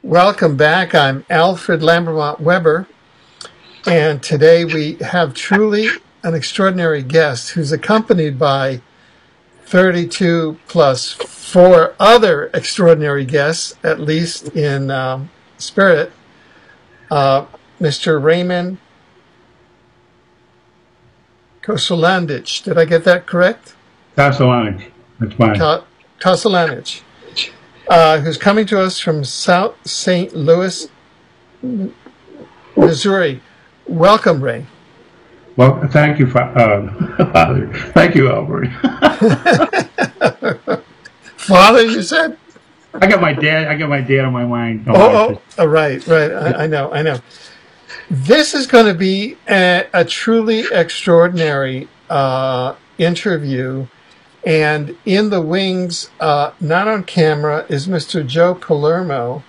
Welcome back. I'm Alfred Lambermont Weber, and today we have truly an extraordinary guest who's accompanied by 32 plus 4 other extraordinary guests, at least in spirit. Mr. Raymond Kosolanich. Did I get that correct? Kosolanich. That's fine. Kosolanich. Who's coming to us from South St. Louis, Missouri. Welcome, Ray. Well, thank you, Father. Thank you, Albert. Father, you said? I got my dad on my mind. Right. I know. This is going to be a truly extraordinary interview. And in the wings, not on camera, is Mr. Joe Palermo,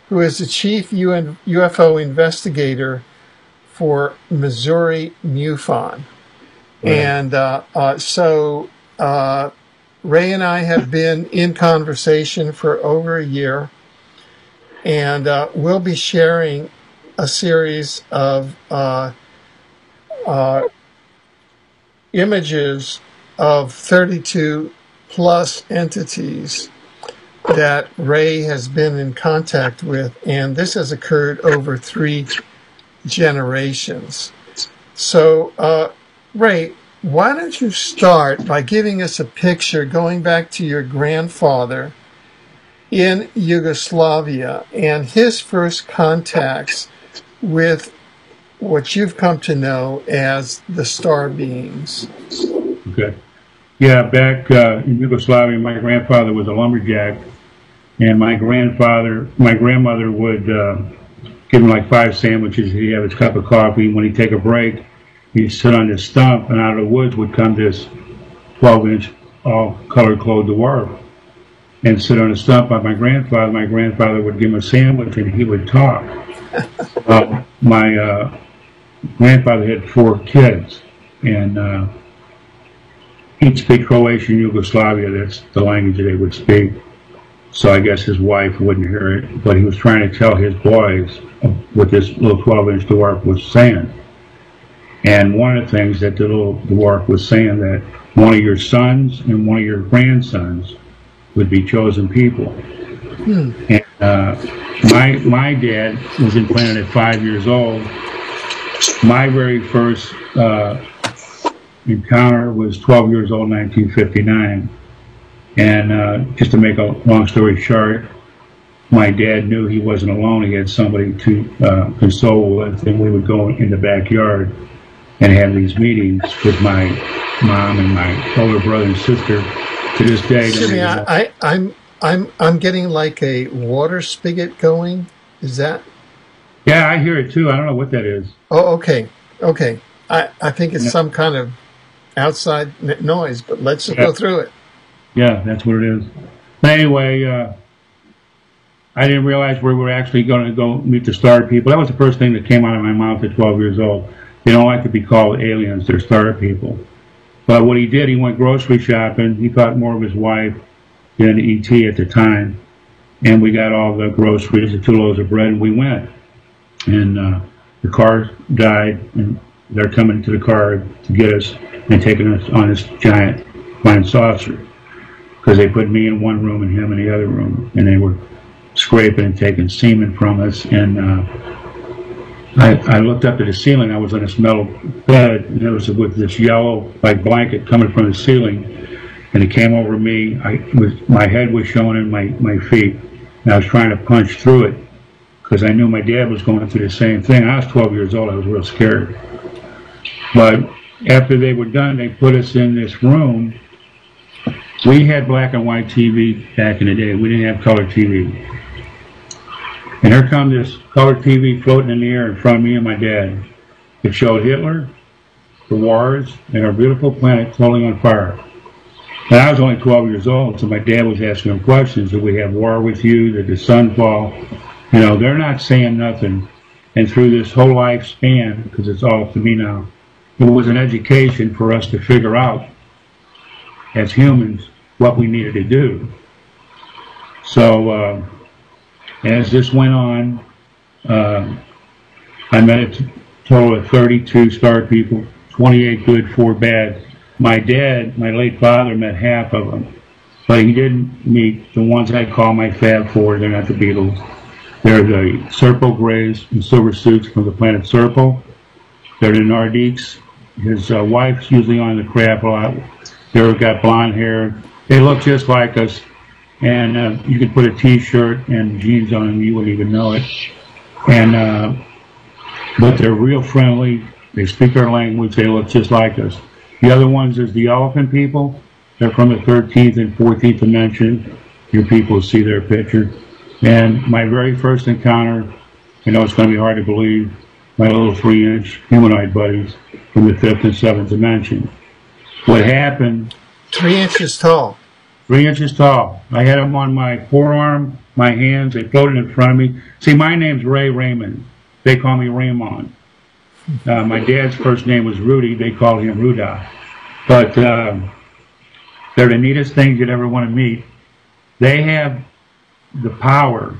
who is the chief UFO investigator for Missouri MUFON. Right. And so Ray and I have been in conversation for over a year, and we'll be sharing a series of images of 32 plus entities that Ray has been in contact with, and this has occurred over 3 generations. So, Ray, why don't you start by giving us a picture going back to your grandfather in Yugoslavia and his first contacts with what you've come to know as the star beings. Okay. Yeah, back in Yugoslavia, my grandfather was a lumberjack, and my grandmother would give him like 5 sandwiches. He'd have his cup of coffee, and when he'd take a break, he'd sit on this stump, and out of the woods would come this 12-inch, all color-clothed dwarf, and sit on a stump by my grandfather. My grandfather would give him a sandwich, and he would talk. My grandfather had 4 kids, and he'd speak Croatian Yugoslavia. That's the language that they would speak. So I guess his wife wouldn't hear it, but he was trying to tell his boys what this little 12-inch dwarf was saying. And one of the things that the little dwarf was saying, that one of your sons and one of your grandsons would be chosen people. And my dad was implanted at 5 years old. My very first encounter was 12 years old, 1959. And just to make a long story short, my dad knew he wasn't alone. He had somebody to console with, and we would go in the backyard and have these meetings with my mom and my older brother and sister. To this day, excuse me, I'm getting like a water spigot going. Is that? Yeah, I hear it too. I don't know what that is. Oh, okay. I think it's some kind of outside noise, but let's just go through it. Yeah, that's what it is. But anyway, I didn't realize we were actually going to go meet the star people. That was the first thing that came out of my mouth at 12 years old. They don't like to be called aliens. They're star people. But what he did, he went grocery shopping. He thought more of his wife than E.T. at the time. And we got all the groceries, the 2 loaves of bread, and we went. And the car died, and they're coming to the car to get us and taking us on this giant flying saucer, because they put me in one room and him in the other room, and they were scraping and taking semen from us. And I looked up to the ceiling. I was on this metal bed, and it was with this yellow like blanket coming from the ceiling, and it came over me. My head was showing in my feet, and I was trying to punch through it because I knew my dad was going through the same thing. I was 12 years old. I was real scared. But after they were done, they put us in this room. We had black and white TV back in the day. We didn't have color TV. And here come this color TV floating in the air in front of me and my dad. It showed Hitler, the wars, and our beautiful planet totally on fire. And I was only 12 years old, so my dad was asking him questions. Did we have war with you? Did the sun fall? You know, they're not saying nothing. And through this whole lifespan, because it's all up to me now, it was an education for us to figure out, as humans, what we needed to do. So As this went on, I met a total of 32 star people, 28 good, 4 bad. My dad, my late father, met half of them, but he didn't meet the ones I call my Fab Four. They're not the Beatles. They're the Serpo Greys in silver suits from the planet Serpo. They're the Nordiques. His wife's usually on the crap a lot. They've got blonde hair. They look just like us. And you could put a T-shirt and jeans on them, you wouldn't even know it. And but they're real friendly. They speak our language. They look just like us. The other ones is the elephant people. They're from the 13th and 14th dimension. Your people see their picture. And my very first encounter, I know it's going to be hard to believe, my little 3-inch humanoid buddies from the 5th and 7th dimension. What happened? 3 inches tall. 3 inches tall. I had them on my forearm, my hands. They floated in front of me. See, my name's Ray Raymond. They call me Raymond. My dad's first name was Rudy. They called him Ruda. But they're the neatest things you'd ever want to meet. They have the power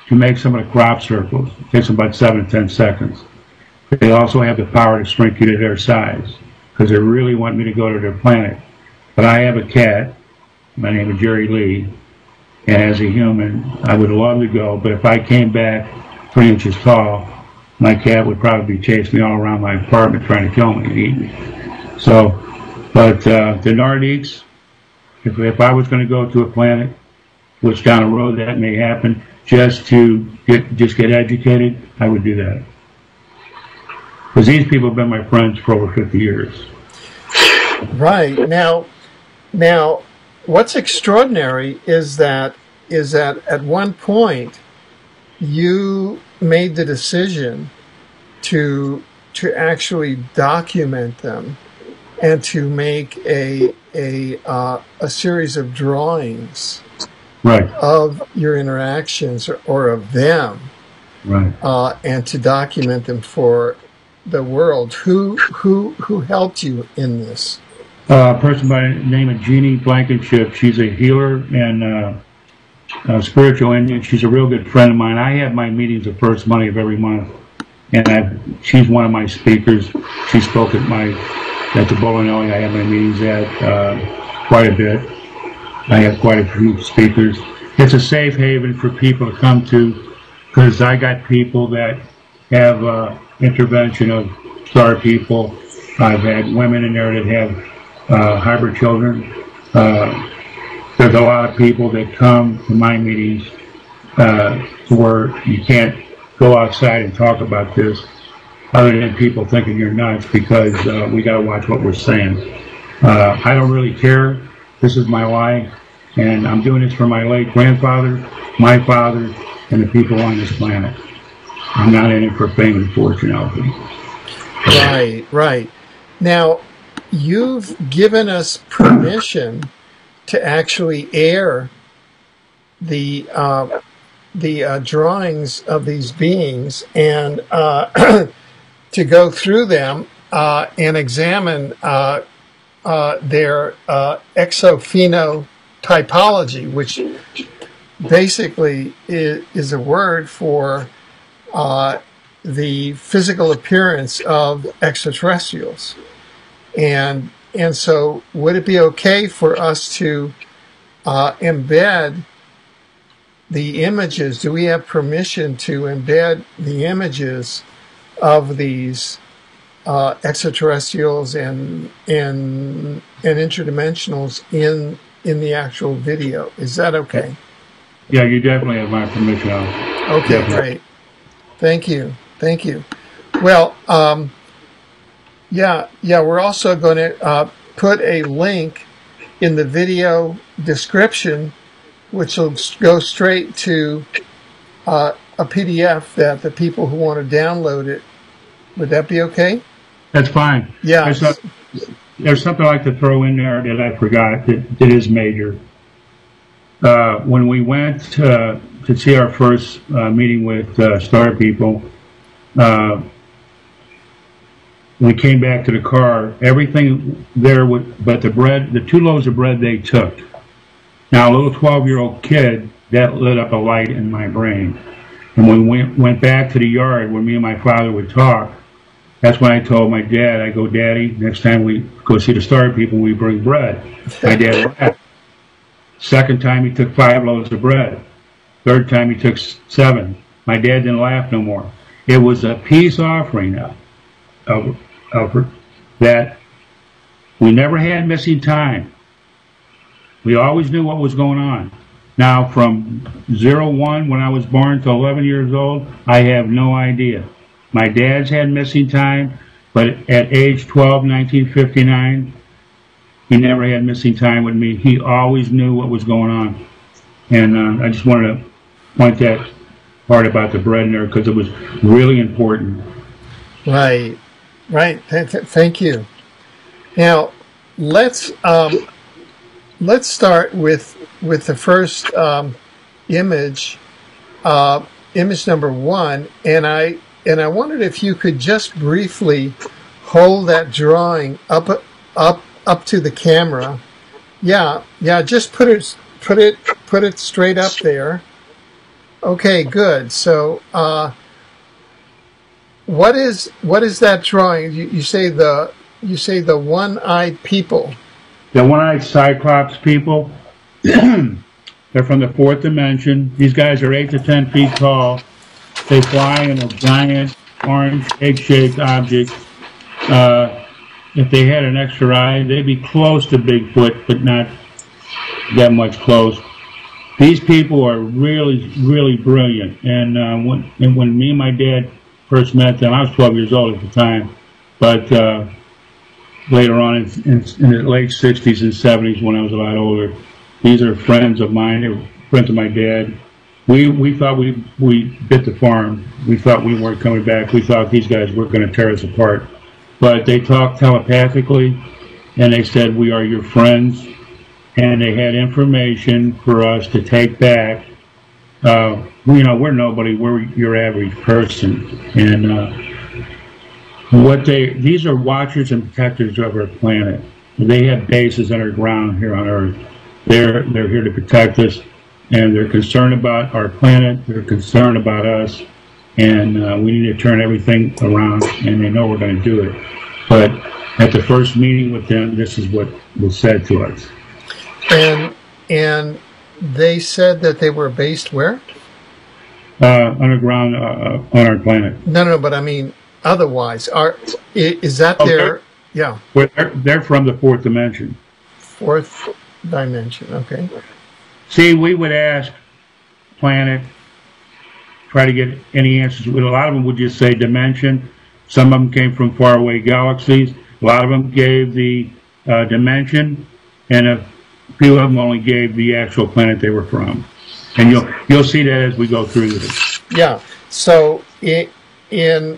to make some of the crop circles. It takes them about 7 to 10 seconds. They also have the power to shrink you to their size because they really want me to go to their planet. But I have a cat. My name is Jerry Lee. And as a human, I would love to go. But if I came back 3 inches tall, my cat would probably chase me all around my apartment trying to kill me and eat me. So, but the Nordiques, if I was going to go to a planet, which down the road that may happen, just to get educated, I would do that. Because these people have been my friends for over 50 years. Right. Now, what's extraordinary is that at one point you made the decision to actually document them and to make a series of drawings, right, of your interactions or of them, right, and to document them for the world. Who helped you in this? A person by the name of Jeannie Blankenship. She's a healer and spiritual Indian. She's a real good friend of mine. I have my meetings the first Monday of every month, and she's one of my speakers. She spoke at the bowling alley. I have my meetings at quite a bit. I have quite a few speakers. It's a safe haven for people to come to because I got people that have intervention of star people. I've had women in there that have hybrid children. There's a lot of people that come to my meetings where you can't go outside and talk about this other than people thinking you're nuts because we got to watch what we're saying. I don't really care. This is my life, and I'm doing this for my late grandfather, my father, and the people on this planet. I'm not in it for fame and fortune, Alfie. Right. Now, you've given us permission to actually air the drawings of these beings and to go through them and examine their exophenotypology, which basically is a word for the physical appearance of extraterrestrials. And so would it be okay for us to embed the images? Do we have permission to embed the images of these extraterrestrials and interdimensionals in the actual video? Is that okay? Yeah, you definitely have my permission. Okay, great. Thank you. Well, yeah, we're also going to put a link in the video description, which will go straight to a PDF that the people who want to download it. Would that be okay? That's fine. Yeah. There's something I'd like to throw in there that I forgot that is major. When we went to see our first meeting with Star People, we came back to the car. Everything there, but the bread, the 2 loaves of bread they took. Now, a little 12-year-old kid that lit up a light in my brain. And when we went back to the yard where me and my father would talk, that's when I told my dad, I go, Daddy, next time we go see the star people, we bring bread. My dad laughed. Second time he took 5 loaves of bread. Third time he took 7. My dad didn't laugh no more. It was a peace offering of that we never had missing time. We always knew what was going on. Now, from 01, when I was born, to 11 years old, I have no idea. My dad's had missing time, but at age 12, 1959, he never had missing time with me. He always knew what was going on. And I just wanted to point that part about the bread in there because it was really important. Right. Thank you. Now, let's start with the first image, image number 1, and I wondered if you could just briefly hold that drawing up to the camera. Yeah, just put it straight up there. Okay, good. So, what is that drawing? You say the one-eyed people. The one-eyed Cyclops people. They're from the 4th dimension. These guys are 8 to 10 feet tall. They fly in a giant orange egg-shaped object. If they had an extra eye, they'd be close to Bigfoot, but not that much close. These people are really, really brilliant. And when me and my dad first met them, I was 12 years old at the time, but later on in the late 60s and 70s when I was a lot older, these are friends of mine. They were friends of my dad. We thought we bit the farm. We thought we weren't coming back. We thought these guys were going to tear us apart. But they talked telepathically, and they said, we are your friends. And they had information for us to take back. We're nobody. We're your average person. And these are watchers and protectors of our planet. They have bases underground here on Earth. They're here to protect us, and they're concerned about our planet. They're concerned about us, and we need to turn everything around, and they know we're going to do it. But at the first meeting with them, this is what was said to us. And they said that they were based where? Underground on our planet. No, but I mean otherwise. Is that their? Yeah. Well, they're from the 4th dimension. 4th dimension. Okay. See, we would ask planet, try to get any answers. A lot of them would just say dimension. Some of them came from faraway galaxies. A lot of them gave the dimension, and a few of them only gave the actual planet they were from. And you'll see that as we go through this. Yeah. So in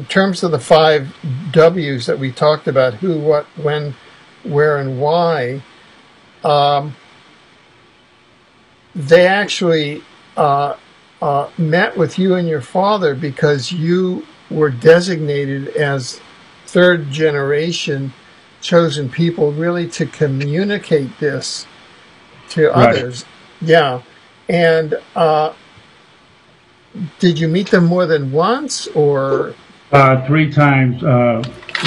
terms of the 5 W's that we talked about, who, what, when, where, and why, they actually met with you and your father because you were designated as 3rd generation chosen people really to communicate this to others. Yeah. And did you meet them more than once or? 3 times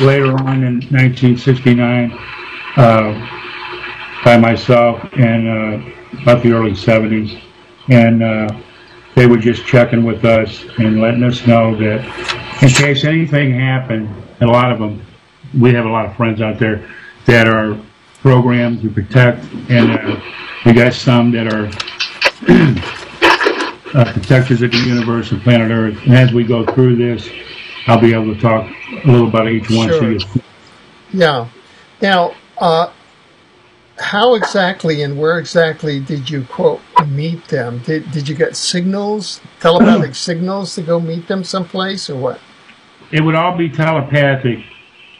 later on in 1969 by myself and about the early 70s. And they were just checking with us and letting us know that in case anything happened, and a lot of them, we have a lot of friends out there that are programmed to protect, and we got some that are protectors of the universe and planet Earth. And as we go through this, I'll be able to talk a little about each one. Sure. Yeah. Now, how exactly and where exactly did you, quote, meet them? Did you get signals, telepathic signals to go meet them someplace or what? It would all be telepathic.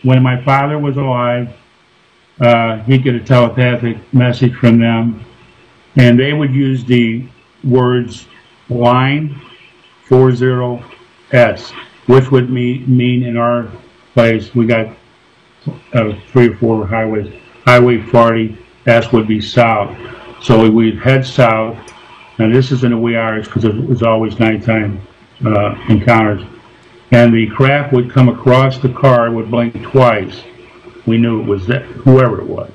When my father was alive, he'd get a telepathic message from them, and they would use the words line 40S, which would mean in our place, we got 3 or 4 highways. Highway 40, S would be south. So we'd head south, Now this isn't a wee hours because it was always nighttime encounters. And the craft would come across the car, would blink twice. We knew it was that, whoever it was.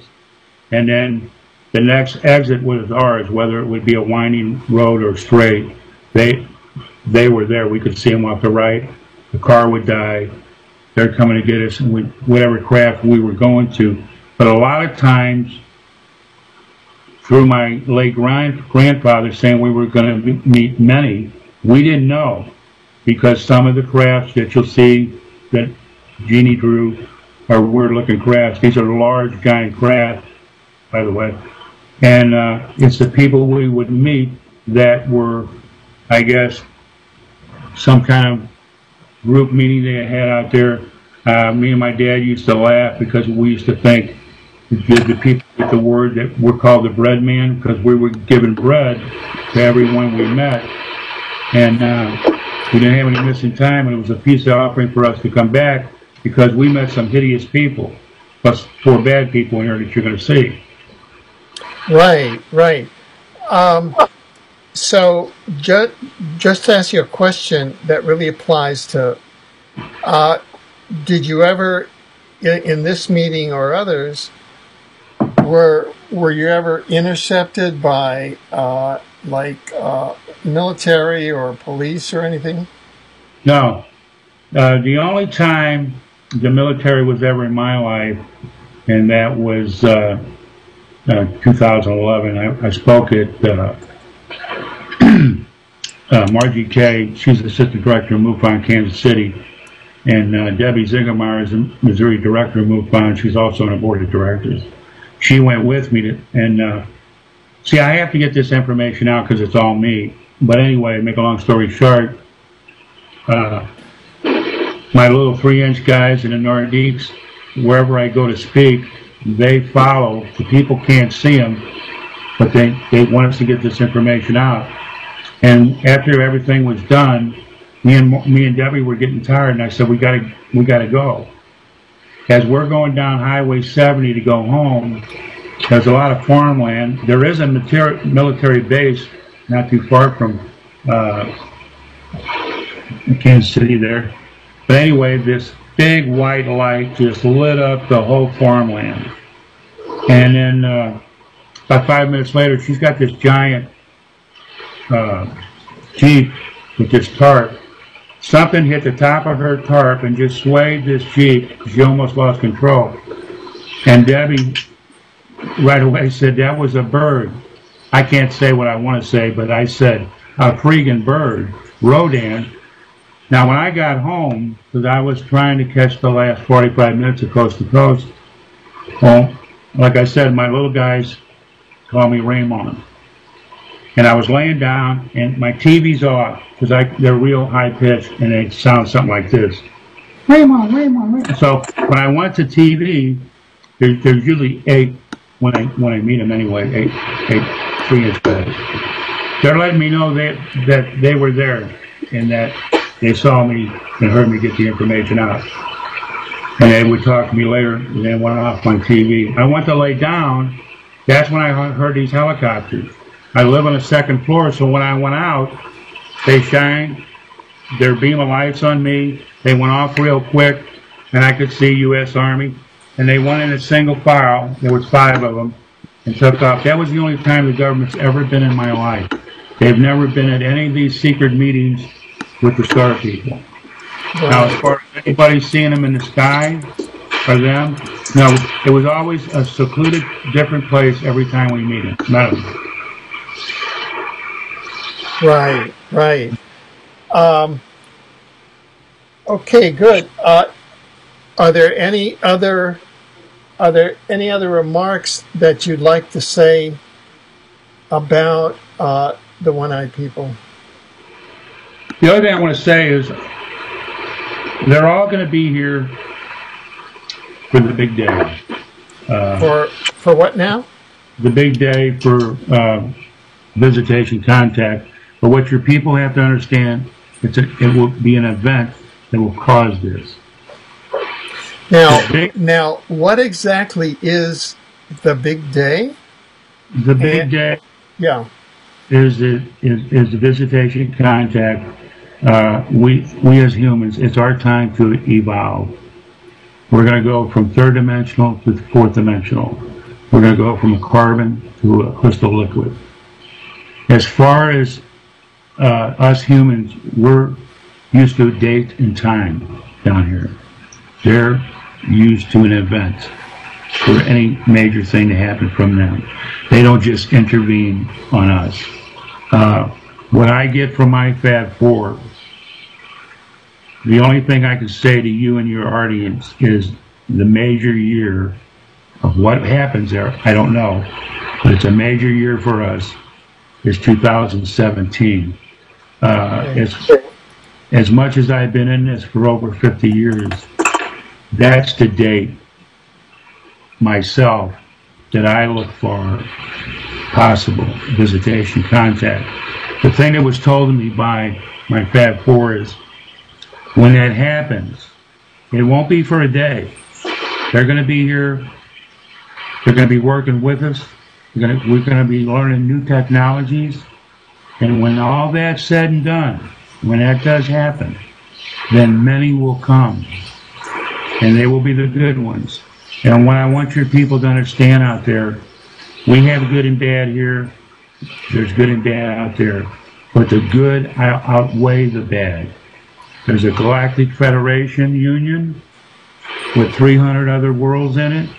And then the next exit was ours, whether it would be a winding road or straight. They were there. We could see them off the right. The car would die. They're coming to get us, and whatever craft we were going to. But a lot of times, through my late grandfather saying we were going to meet many, we didn't know, because some of the crafts that you'll see that Jeannie drew are weird-looking crafts. These are large, giant crafts, by the way. And it's the people we would meet that were, I guess, some kind of group meeting they had out there. Me and my dad used to laugh because we used to think the people with the word that we're called the bread man, because we were giving bread to everyone we met. And we didn't have any missing time, and it was a peace offering for us to come back because we met some hideous people, plus 4 bad people in here that you're going to see. Right, right. So just to ask you a question that really applies to, did you ever, in this meeting or others, were you ever intercepted by military or police or anything? No. The only time the military was ever in my life, and that was 2011. I spoke at Margie Kay. She's the assistant director of MUFON Kansas City, and Debbie Zingermeyer is the Missouri director of MUFON. She's also on the board of directors. She went with me and see, I have to get this information out because it's all me. But anyway, make a long story short, my little 3-inch guys in the Nordiques, wherever I go to speak, they follow. The people can't see them, but they want us to get this information out. And after everything was done, me and Debbie were getting tired, and I said, we gotta go. As we're going down Highway 70 to go home, there's a lot of farmland. There is a military base not too far from Kansas City there. But anyway, this big white light just lit up the whole farmland. And then about 5 minutes later, she's got this giant Jeep with this tarp. Something hit the top of her tarp and just swayed this Jeep. She almost lost control. And Debbie right away said, that was a bird. I can't say what I want to say, but I said, a freaking bird. Rodan. Now, when I got home, because I was trying to catch the last 45 minutes of Coast to Coast, well, like I said, my little guys call me Raymond. And I was laying down, and my TV's off, because they're real high-pitched, and they sound something like this. Raymond, Raymond, Raymond. So when I went to TV, there's usually 8, when I meet them anyway, 8 3-inch guys. They're letting me know that they were there, and that they saw me and heard me get the information out. And they would talk to me later, and then went off on TV. I went to lay down. That's when I heard these helicopters. I live on the 2nd floor, so when I went out, they shined their beam of lights on me. They went off real quick, and I could see U.S. Army. And they went in a single file. There was 5 of them, and took off. That was the only time the government's ever been in my life. They've never been at any of these secret meetings with the star people. Now, as far as anybody seeing them in the sky, or them, no, it was always a secluded, different place every time we meet them. None of them. Right, right. Okay, good. Are there any other remarks that you'd like to say about the one-eyed people? The other thing I want to say is they're all going to be here for the big day. For what now? The big day for visitation contact. But what your people have to understand, it will be an event that will cause this. Now, what exactly is the big day? The big day. Yeah. is the visitation contact. We as humans, it's our time to evolve. We're going to go from third dimensional to fourth dimensional. We're going to go from a carbon to a crystal liquid. As far as us humans, we're used to date and time down here. They're used to an event for any major thing to happen from them. They don't just intervene on us. What I get from my Fab 4, the only thing I can say to you and your audience is the major year of what happens there. I don't know, but it's a major year for us. It's 2017. As much as I've been in this for over 50 years, that's the date myself that I look for possible visitation contact. The thing that was told to me by my Fab 4 is, when that happens, it won't be for a day. They're going to be here. They're going to be working with us. We're going to be learning new technologies. And when all that's said and done, when that does happen, then many will come. And they will be the good ones. And what I want your people to understand out there, we have good and bad here. There's good and bad out there. But the good outweigh the bad. There's a Galactic Federation Union with 300 other worlds in it.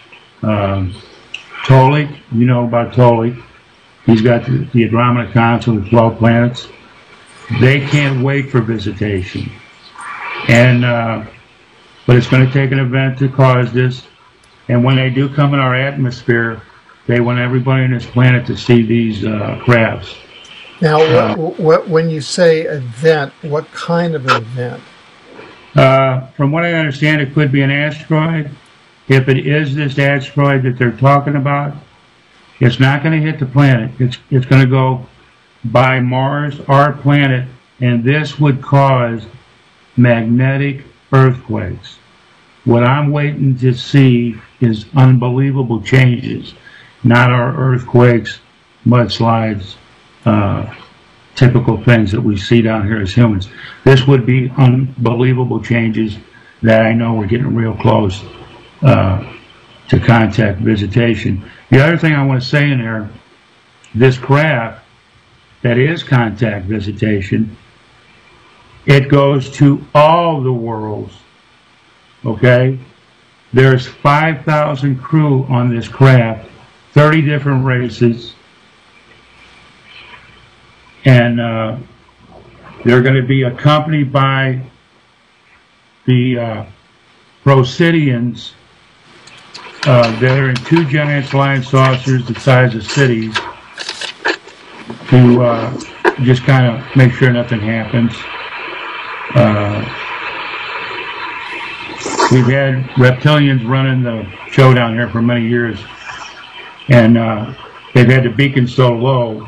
Tolik, you know about Tolik. He's got the Andromeda Council with 12 planets. They can't wait for visitation. And but it's going to take an event to cause this. And when they do come in our atmosphere, they want everybody on this planet to see these crafts. Now, when you say event, what kind of event? From what I understand, it could be an asteroid. If it is this asteroid that they're talking about, it's not going to hit the planet. It's going to go by Mars, our planet, and this would cause magnetic earthquakes. What I'm waiting to see is unbelievable changes, not our earthquakes, mudslides, typical things that we see down here as humans. This would be unbelievable changes that I know we're getting real close to contact visitation. The other thing I want to say in there, this craft that is contact visitation, it goes to all the worlds, okay? There's 5,000 crew on this craft, 30 different races, and they're going to be accompanied by the Procedians. They're in 2 giant flying saucers the size of cities to just kind of make sure nothing happens. We've had reptilians running the show down here for many years, and they've had the beacon so low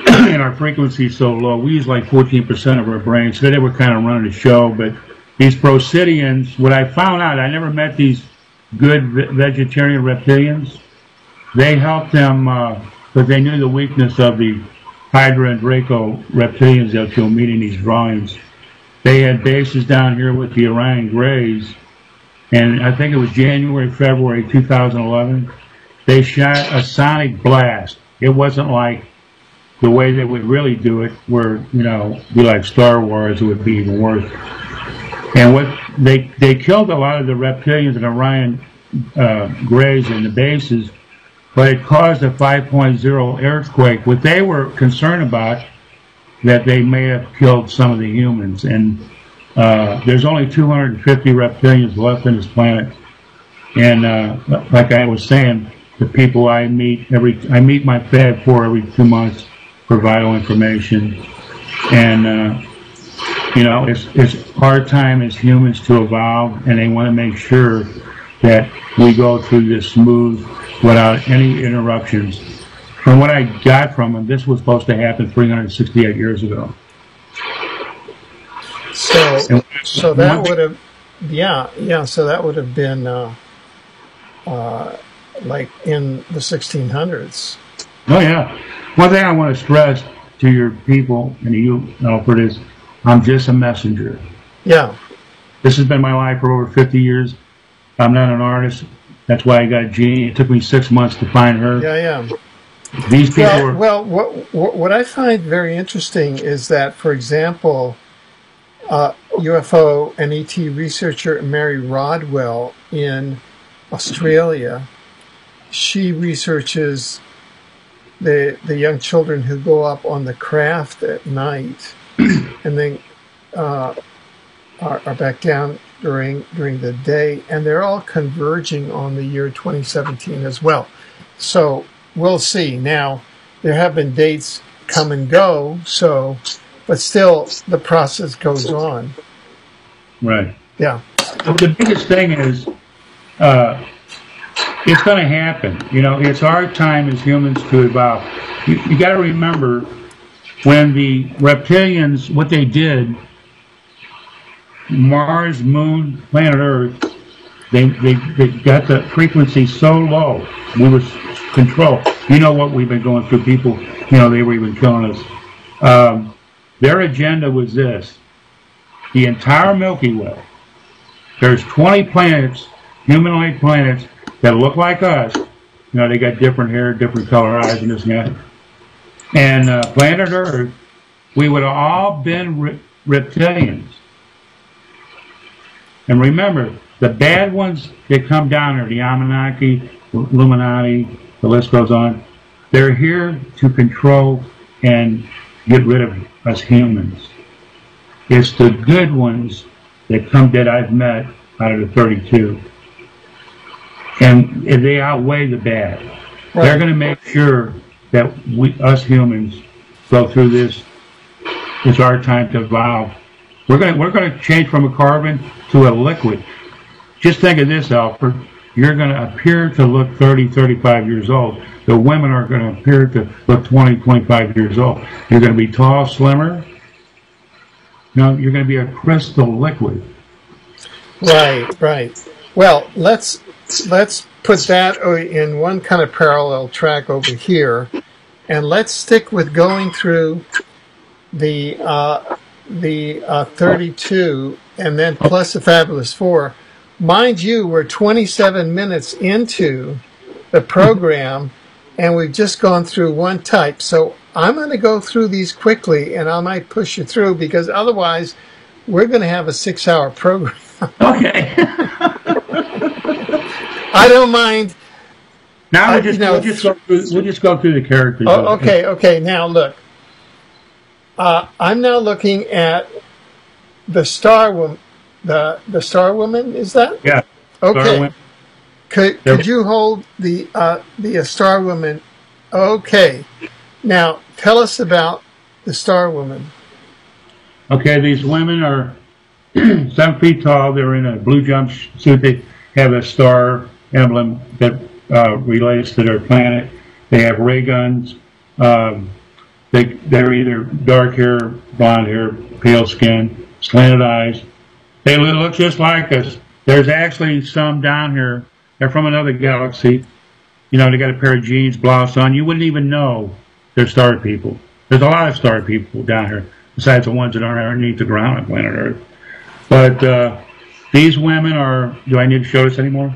and our frequency so low. We use like 14% of our brain, so they were kind of running the show. But these Procedians, what I found out, I never met these good vegetarian reptilians. They helped them, but they knew the weakness of the Hydra and Draco reptilians that you'll meet in these drawings. They had bases down here with the Orion Greys, and I think it was January, February 2011. They shot a sonic blast. It wasn't like the way they would really do it, where, you know, be like Star Wars, it would be even worse. And what they killed a lot of the reptilians and Orion Greys in the bases, but it caused a 5.0 earthquake. What they were concerned about, that they may have killed some of the humans, and there's only 250 reptilians left on this planet. And like I was saying, the people I meet I meet my Fab 4 every 2 months for vital information, and you know, it's our time as humans to evolve, and they want to make sure that we go through this smooth without any interruptions. From what I got from them, this was supposed to happen 368 years ago. So that would have, so that would have been like in the 1600s. Oh yeah, one thing I want to stress to your people and to you, Alfred, is I'm just a messenger. Yeah. This has been my life for over 50 years. I'm not an artist. That's why I got Jeannie. It took me 6 months to find her. Yeah. These people what I find very interesting is that, for example, UFO and ET researcher Mary Rodwell in Australia, she researches the young children who go up on the craft at night and then are back down during the day, and they're all converging on the year 2017 as well. So we'll see. Now, there have been dates come and go, but still the process goes on. Right. Yeah. The biggest thing is it's going to happen. You know, it's our time as humans to evolve. You got to remember when the reptilians, what they did, Mars, Moon, planet Earth, they got the frequency so low. We were controlled. You know what we've been going through. People, you know, they were even killing us. Their agenda was this: the entire Milky Way. There's 20 planets, humanoid planets, that look like us. You know, they got different hair, different color eyes, and this and that. And planet Earth, we would have all been reptilians. And remember, the bad ones that come down are the Anunnaki, Illuminati, the list goes on. They're here to control and get rid of us humans. It's the good ones that I've met out of the 32. And they outweigh the bad. Right. They're going to make sure that us humans, go through this. It's our time to evolve. We're going to change from a carbon to a liquid. Just think of this, Alfred. You're going to appear to look 30, 35 years old. The women are going to appear to look 20, 25 years old. You're going to be tall, slimmer. No, you're going to be a crystal liquid. Right. Well, let's put that in one kind of parallel track over here, and let's stick with going through the 32 and then plus the Fabulous Four. Mind you, we're 27 minutes into the program, and we've just gone through one type. So I'm going to go through these quickly, and I might push you through, because otherwise we're going to have a 6-hour program. Okay. I don't mind. Now we'll just go through the characters. Oh, okay. Now look, I'm now looking at the Star Woman. The Star Woman, is that? Yeah. Okay. Could you hold the Star Woman? Okay. Now tell us about the Star Woman. Okay, these women are 7 feet tall. They're in a blue jumpsuit. They have a star emblem that relates to their planet. They have ray guns. They're either dark hair, blonde hair, pale skin, slanted eyes. They look just like us. There's actually some down here. They're from another galaxy. You know, they got a pair of jeans, blouse on. You wouldn't even know they're star people. There's a lot of star people down here, besides the ones that aren't underneath the ground on planet Earth. But these women are. Do I need to show this anymore?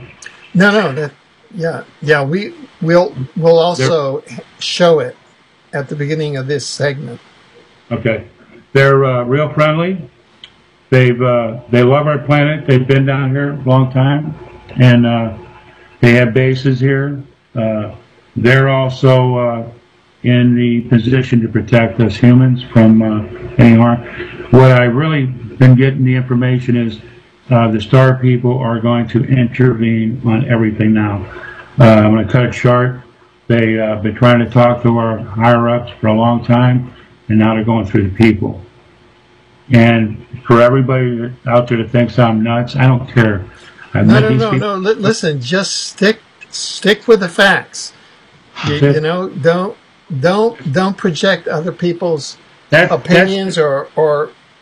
No. Yeah. We'll also show it at the beginning of this segment. Okay, they're real friendly. They love our planet. They've been down here a long time, and they have bases here. They're also in the position to protect us humans from any harm. What I really been getting the information is the star people are going to intervene on everything now. I'm going to cut it short. They've been trying to talk to our higher-ups for a long time, and now they're going through the people. And for everybody out there that thinks I'm nuts, I don't care. No. Listen, just stick with the facts. You know, don't project other people's opinions or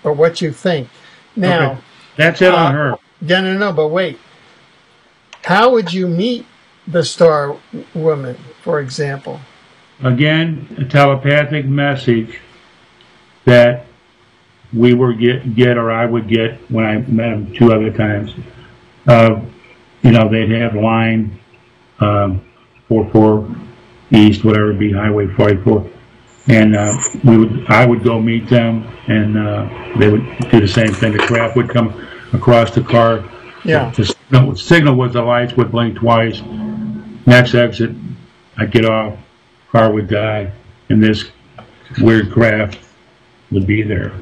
what you think. Now, okay. That's it on her. Yeah, no. But wait, how would you meet the Star Woman, for example? again, a telepathic message that we were get or I would get when I met them 2 other times. You know, they'd have line 44 East, whatever it be, Highway 44, and I would go meet them, and they would do the same thing. The craft would come across the car. Yeah. To signal with the lights would blink twice. Next exit, I'd get off. Car would die, and this weird craft would be there.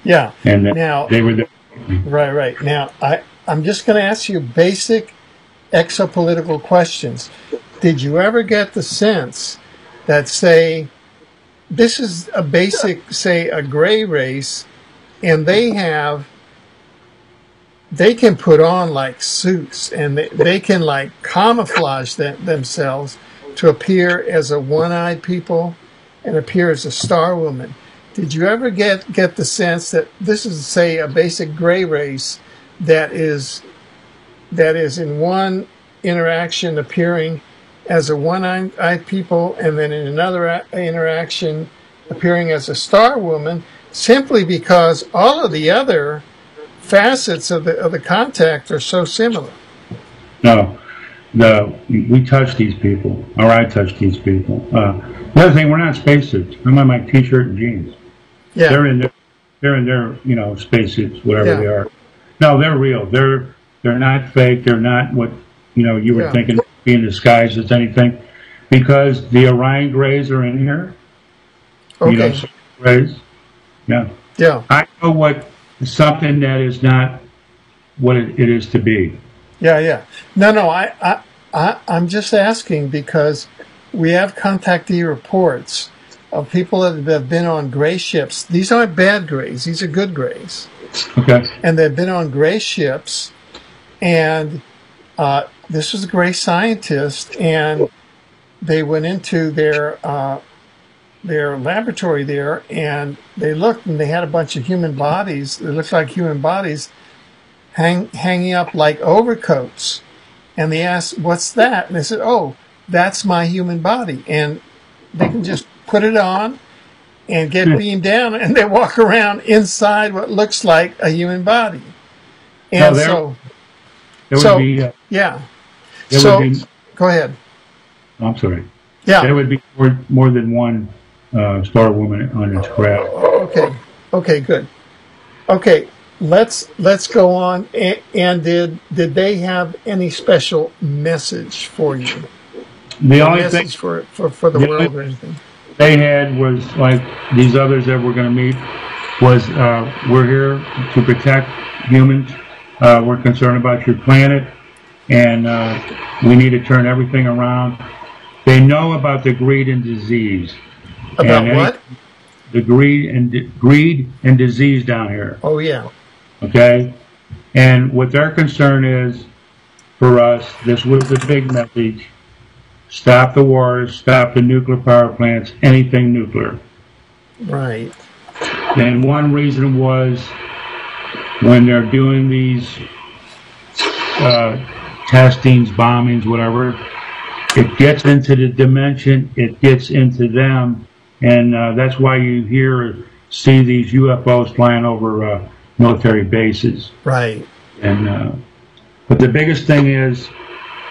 Yeah. And now they were there. Right. Now I'm just going to ask you basic exopolitical questions. Did you ever get the sense that, say, this is a basic, say, a gray race, and they can put on like suits, and they can like camouflage themselves to appear as a one-eyed people and appear as a star woman? Did you ever get the sense that this is, say, a basic gray race that is in one interaction appearing as a one-eyed people, and then in another interaction appearing as a star woman, simply because all of the other facets of the contact are so similar? No, we touch these people, or I touch these people. The other thing, we're not spacesuits. I'm on my t-shirt and jeans. Yeah, they're in their you know, spacesuits, whatever they are. No, they're real. They're not fake. They're not what you were thinking being disguised as anything, because the Orion Greys are in here. Okay. Greys. Yeah. Yeah. I know what something that is not what it is to be. Yeah. No. I'm just asking because we have contactee reports of people that have been on gray ships. These aren't bad grays. These are good grays. Okay. And they've been on gray ships, and this was a gray scientist, and they went into their laboratory there, and they looked, and they had a bunch of human bodies. They looked like human bodies hanging up like overcoats. And they asked, "What's that?" And they said, "Oh, that's my human body." And they can just put it on and get beamed down, and they walk around inside what looks like a human body. And go ahead. I'm sorry. Yeah. There would be more than one star woman on this craft. Okay, good. Okay, let's go on. And did they have any special message for you? The only thing for the world or anything they had was, like these others that we're going to meet, was we're here to protect humans. We're concerned about your planet, and we need to turn everything around. They know about the greed and disease. About what? The greed and disease down here. Oh yeah. Okay, and what their concern is for us, this was the big message: stop the wars, stop the nuclear power plants, anything nuclear. Right. And one reason was when they're doing these testings, bombings, whatever, it gets into the dimension, it gets into them, and that's why you see these UFOs flying over military bases. Right. And but the biggest thing is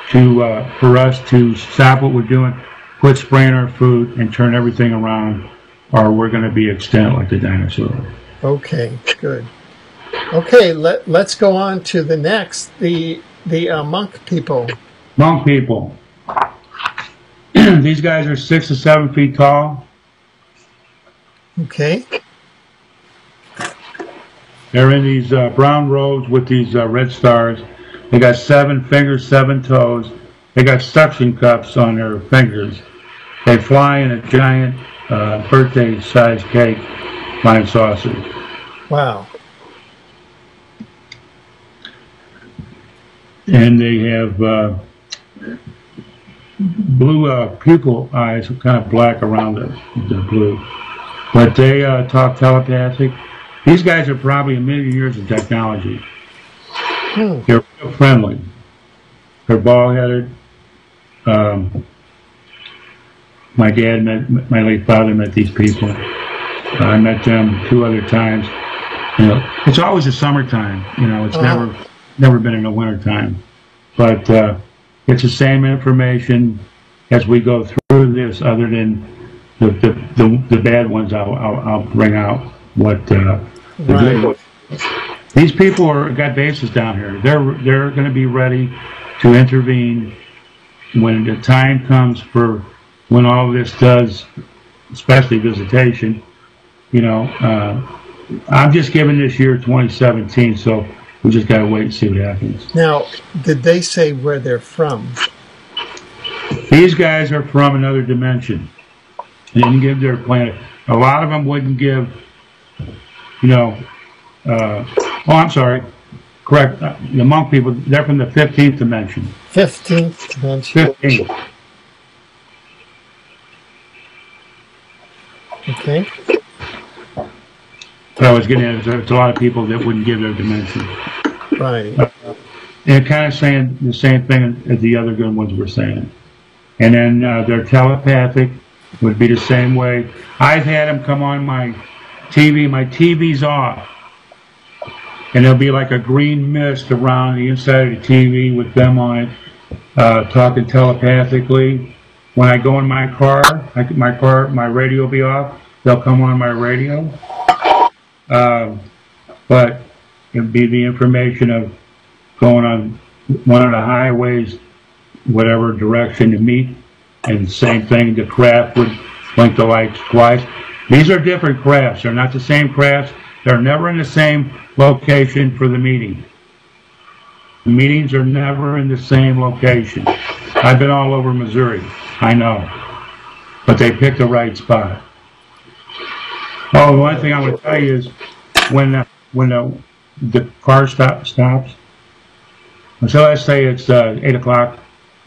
for us to stop what we're doing, quit spraying our food, and turn everything around, or we're going to be extinct like the dinosaurs. Okay, good. Okay, let's go on to the next, the monk people. Monk people. These guys are 6 to 7 feet tall. Okay. They're in these brown robes with these red stars. They got 7 fingers, 7 toes. They got suction cups on their fingers. They fly in a giant birthday-sized cake, flying saucers. Wow. And they have blue pupil eyes, kind of black around the blue. But they talk telepathic. These guys are probably 1 million years of technology. They're real friendly. They're bald-headed. my dad met, my late father met these people. I met them 2 other times. You know, it's always the summertime. You know, it's never been in the wintertime. But it's the same information as we go through this, other than the bad ones. I'll bring out what the good ones. These people got bases down here. They're going to be ready to intervene when the time comes for when all this does, especially visitation. You know, I'm just giving this year 2017, so we just got to wait and see what happens. Now, did they say where they're from? These guys are from another dimension. They didn't give their planet. A lot of them wouldn't give, you know, oh, I'm sorry. Correct. The monk people, they're from the 15th dimension. 15th dimension. 15th. Okay. What I was getting at is there's a lot of people that wouldn't give their dimension. Right. And kind of saying the same thing as the other good ones were saying. And then they're telepathic, would be the same way. I've had them come on my TV. My TV's off. And there'll be like a green mist around the inside of the TV with them on it, talking telepathically. When I go in my car, my radio will be off. They'll come on my radio. But it'd be the information of going on one of the highways, whatever direction to meet, and same thing, the craft would blink the lights twice. These are different crafts. They're not the same crafts. They're never in the same location for the meeting. The meetings are never in the same location. I've been all over Missouri. I know. But they picked the right spot. Oh, one thing I would tell you is when the car stops, so let's say it's 8 o'clock,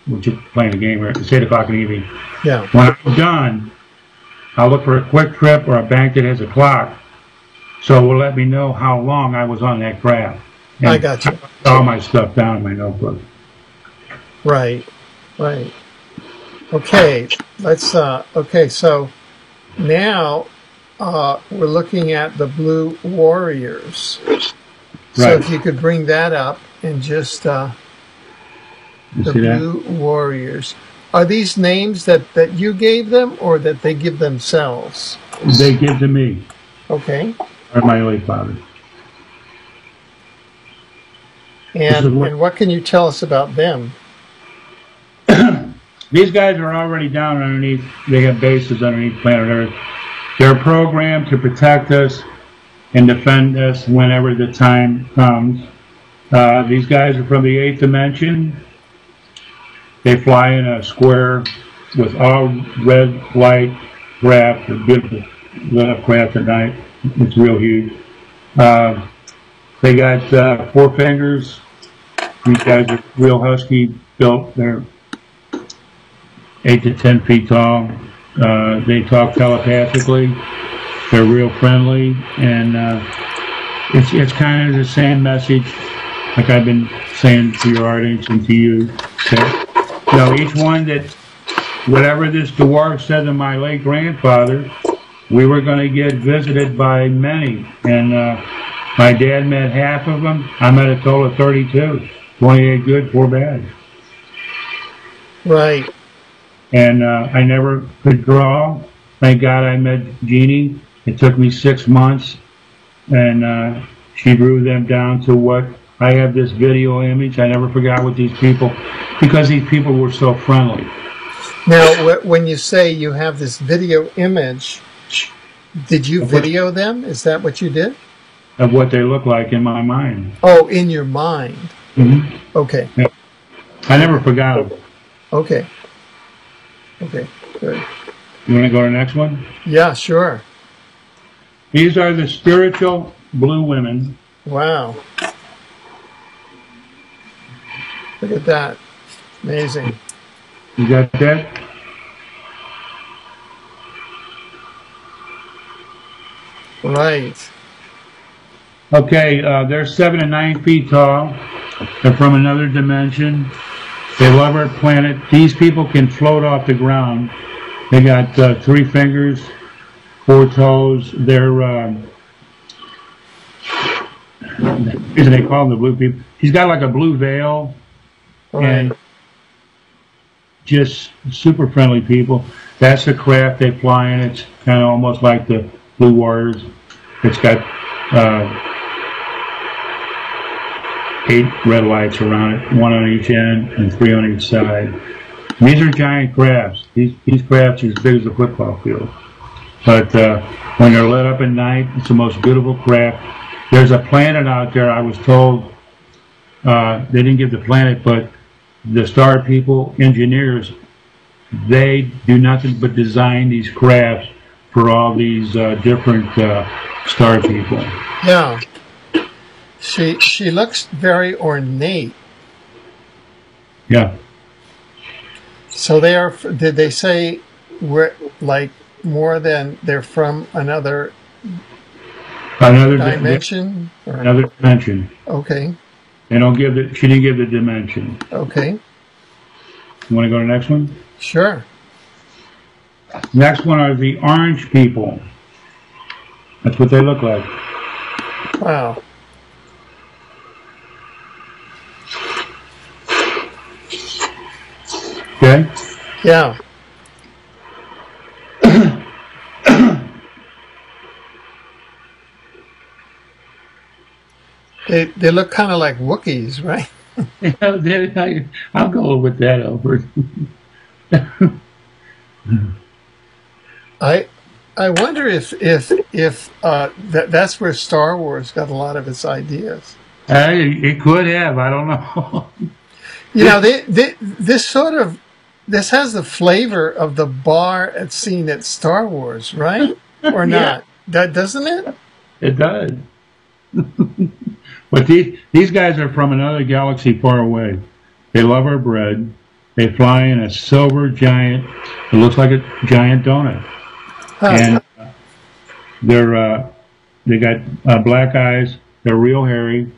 we're just playing a game here, it's 8 o'clock in the evening. Yeah. When I'm done, I'll look for a quick trip or a bank that has a clock, so it will let me know how long I was on that craft. And I got you. I put all my stuff down in my notebook. Right, right. Okay, let's, okay, so now we're looking at the Blue Warriors. So Right. if you could bring that up and just, the Blue Warriors. Are these names that you gave them or that they give themselves? They give to me. Okay. Or my late father. And what can you tell us about them? These guys are already down underneath. They have bases underneath planet Earth. They're programmed to protect us and defend us whenever the time comes. These guys are from the 8th dimension. They fly in a square with all red light craft, a beautiful lit up craft at night. It's real huge. They got 4 fingers. These guys are real husky built. They're 8 to 10 feet tall. They talk telepathically. They're real friendly, and it's kind of the same message, like I've been saying to your audience and to you. That, you know, each one that, whatever this dwarf said to my late grandfather, we were going to get visited by many, and my dad met half of them. I met a total of 32, 28 good, 4 bad. Right. And I never could draw. Thank God I met Jeannie. It took me 6 months, and she drew them down to what I have this video image. I never forgot what these people, because these people were so friendly. Now, when you say you have this video image, did you video them? Is that what you did? Of what they look like in my mind. Oh, in your mind. Mm-hmm. Okay. Yeah. I never forgot them. Okay. Okay, good. You want to go to the next one? Yeah, sure. These are the spiritual blue women. Wow. Look at that. Amazing. You got that? Right. Okay, they're 7 and 9 feet tall. They're from another dimension. They love our planet. These people can float off the ground. They got 3 fingers, 4 toes. They're they call them the blue people. He's got like a blue veil, and just super friendly people. That's the craft they fly in. It's kind of almost like the Blue Warriors. It's got 8 red lights around it, 1 on each end and 3 on each side. And these are giant crafts. These crafts are as big as a football field. But when they're lit up at night, it's the most beautiful craft. There's a planet out there, I was told, they didn't give the planet, but the star people, engineers, they do nothing but design these crafts for all these different star people. Yeah. She looks very ornate. Yeah. So they are, did they say we're like more than they're from another dimension? Another dimension. Okay. They don't give the, she didn't give the dimension. Okay. You want to go to the next one? Sure. Next one are the orange people. That's what they look like. Wow. Okay? Yeah. They look kind of like Wookiees, right? I'll go with that over. I wonder if that's where Star Wars got a lot of its ideas. It could have. I don't know. You know, this has the flavor of the bar at scene at Star Wars, right? Or not? That doesn't it? It does. But these guys are from another galaxy far away. They love our bread. They fly in a silver giant. It looks like a giant donut. Huh. And they got black eyes. They're real hairy.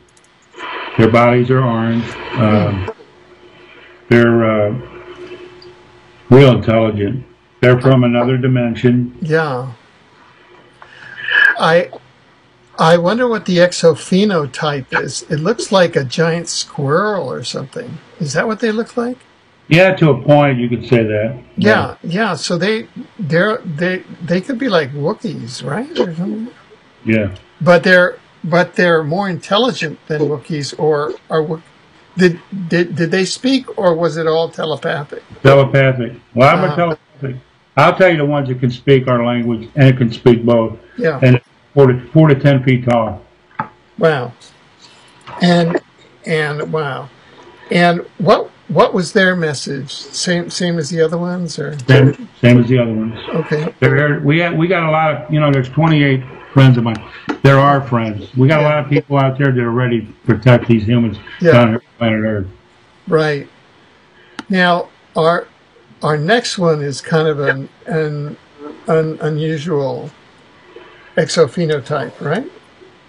Their bodies are orange. They're real intelligent. They're from another dimension. Yeah. I wonder what the exophenotype is. It looks like a giant squirrel or something. Is that what they look like? Yeah, to a point you could say that. Yeah. So they could be like Wookiees, right? Or something. Yeah. But they're more intelligent than Wookiees, or did they speak, or was it all telepathic? Telepathic. Well, I'm a telepathic. I'll tell you the ones that can speak our language, and it can speak both. Yeah. And 4 to 10 feet tall. Wow. And wow. And what was their message? Same as the other ones, or same as the other ones. Okay. We got a lot of, there's 28 friends of mine. There are friends. We got a lot of people out there that are ready to protect these humans down here on planet Earth. Right. Now our next one is kind of an unusual exophenotype, right?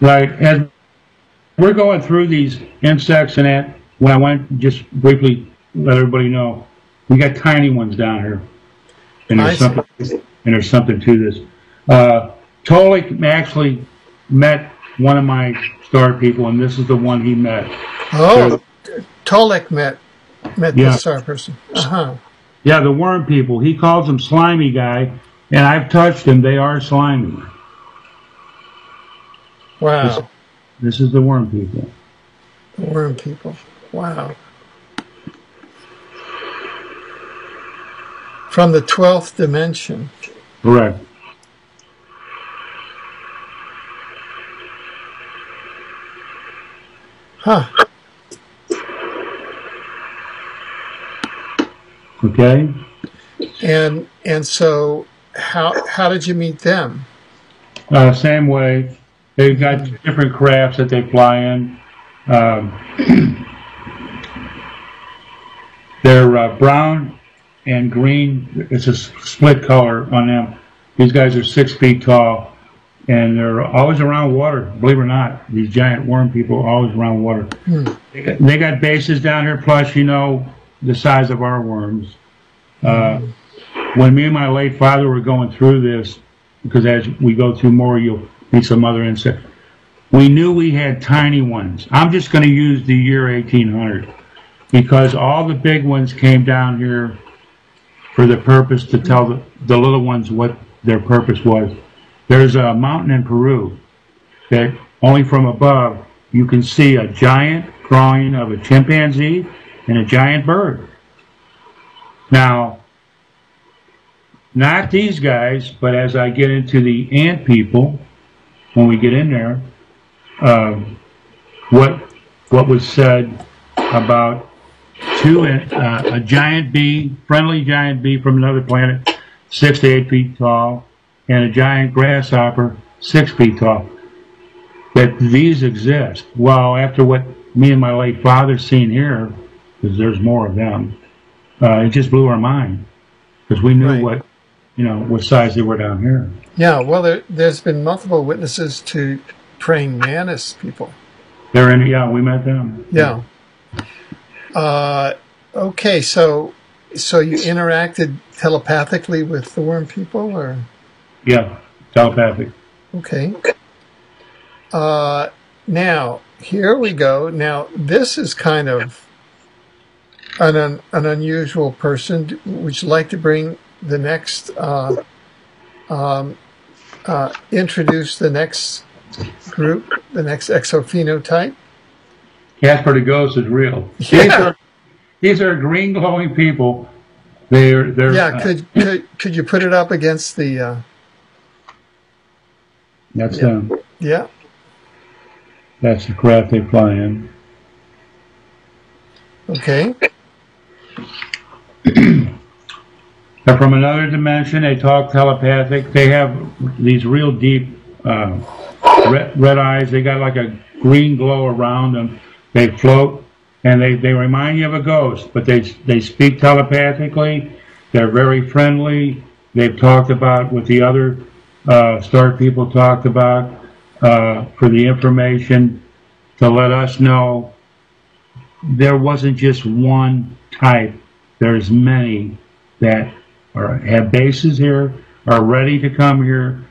Right. As we're going through these insects and that, when I went, just briefly let everybody know, we got tiny ones down here, and there's something to this. Tolik actually met one of my star people, and this is the one he met. Oh, Tolik met the star person. Yeah, the worm people. He calls them slimy guy, and I've touched them. They are slimy. Wow. This is the worm people. The worm people. Wow. From the 12th dimension. Correct. Huh. Okay. And so how did you meet them? Same way. They've got different crafts that they fly in. They're brown and green. It's a split color on them. These guys are 6 feet tall, and they're always around water. Believe it or not, these giant worm people are always around water. They got bases down here, plus the size of our worms. when me and my late father were going through this, because as we go through more, you'll meet some other insects. We knew we had tiny ones. I'm just going to use the year 1800 because all the big ones came down here for the purpose to tell the little ones what their purpose was. There's a mountain in Peru that only from above you can see a giant drawing of a chimpanzee and a giant bird. Now, not these guys, but as I get into the ant people, when we get in there, what was said about a giant bee, friendly giant bee from another planet, 6 to 8 feet tall, and a giant grasshopper, 6 feet tall, that these exist. Well, after what me and my late father seen here, because there's more of them, it just blew our mind because we knew Right. what size they were down here. Yeah, well, there's been multiple witnesses to praying mantis people. Yeah, we met them. Yeah. Okay, so you interacted telepathically with the worm people, or? Yeah, telepathic. Okay. Now, here we go. Now, this is kind of an unusual person. Would you like to bring the next, introduce the next group, the next exophenotype? Casper the Ghost is real. Yeah. These are green glowing people. They're Yeah. Could you put it up against the? That's them. Yeah. That's the craft they fly in. Okay. They're from another dimension. They talk telepathic. They have these real deep red eyes. They got like a green glow around them. They float, and they remind you of a ghost, but they speak telepathically. They're very friendly. They've talked about what the other star people talked about for the information to let us know there wasn't just one type. There's many that have bases here, are ready to come here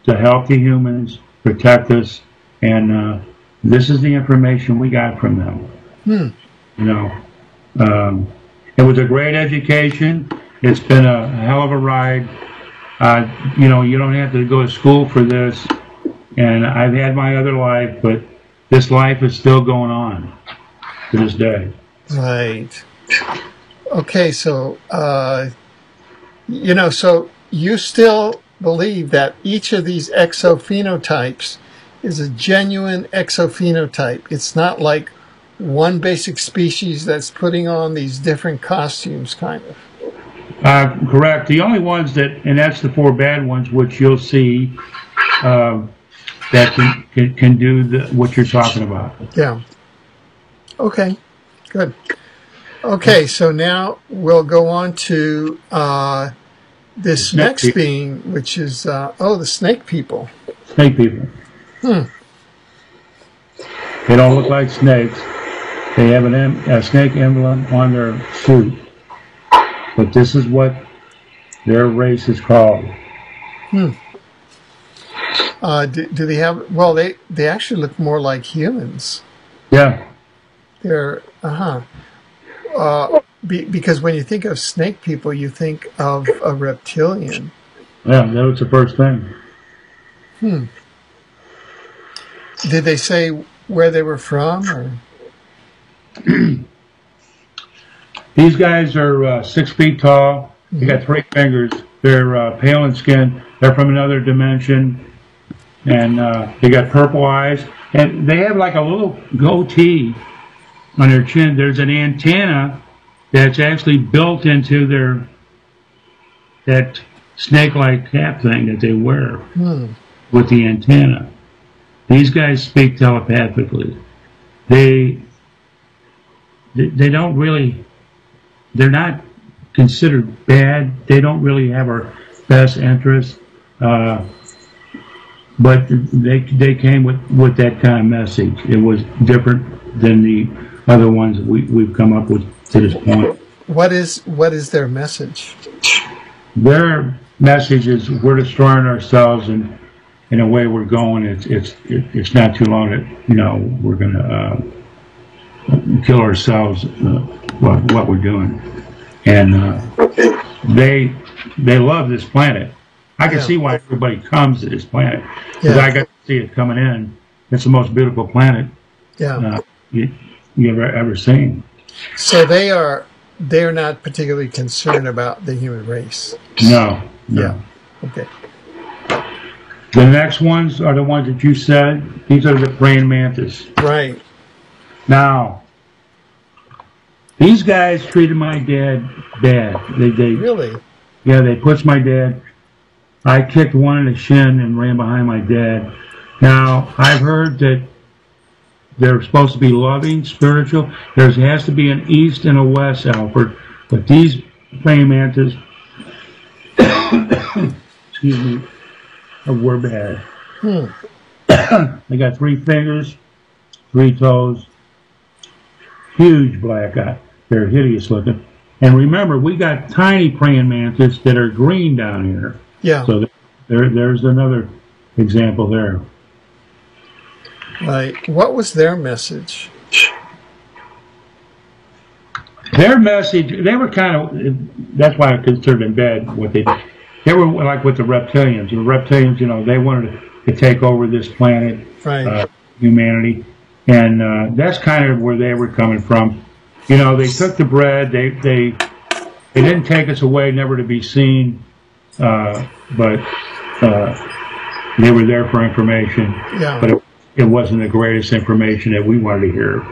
to help the humans, protect us, and this is the information we got from them. It was a great education. It's been a hell of a ride. You don't have to go to school for this, and I've had my other life, but this life is still going on to this day. Right. Okay, so so you still believe that each of these exophenotypes is a genuine exophenotype. It's not like one basic species that's putting on these different costumes, kind of. Correct. The only ones and that's the 4 bad ones, which you'll see that can do what you're talking about. Yeah. Okay, good. Okay, so now we'll go on to this next being, which is, the snake people. Snake people. They don't look like snakes. They have a snake emblem on their suit. But this is what their race is called. Do they have, well, they actually look more like humans. Yeah. They're, because when you think of snake people, you think of a reptilian. Yeah, that was the first thing. Did they say where they were from? Or? These guys are 6 feet tall. They got 3 fingers. They're pale in skin. They're from another dimension. And they got purple eyes. And they have like a little goatee on their chin. There's an antenna that's actually built into that snake-like cap thing that they wear with the antenna. These guys speak telepathically. They don't really, they're not considered bad. They don't really have our best interest. But they came with that kind of message. It was different than the other ones that we've come up with to this point. What is their message? their message is we're destroying ourselves, and in a way we're going. It's not too long that we're going to kill ourselves. What we're doing, and they love this planet. I can see why everybody comes to this planet, because I got to see it coming in. It's the most beautiful planet you ever seen. So they're not particularly concerned about the human race. No. Yeah. Okay. The next ones are the ones that you said. These are the praying mantis. Right. Now, these guys treated my dad bad. They really? Yeah, they pushed my dad. I kicked one in the shin and ran behind my dad. Now, I've heard that they're supposed to be loving, spiritual. There has to be an east and a west, Alfred. But these praying mantis, excuse me, were bad. They got 3 fingers, 3 toes, huge black eye. They're hideous looking. And remember, we got tiny praying mantis that are green down here. Yeah. So there's another example there. Right. What was their message? Their message, they were kind of, that's why I considered them bad, what they did. They were like with the reptilians. The reptilians, they wanted to take over this planet, right. Humanity. And that's kind of where they were coming from. They took the bread. They didn't take us away, never to be seen. But they were there for information. Yeah. But it wasn't the greatest information that we wanted to hear.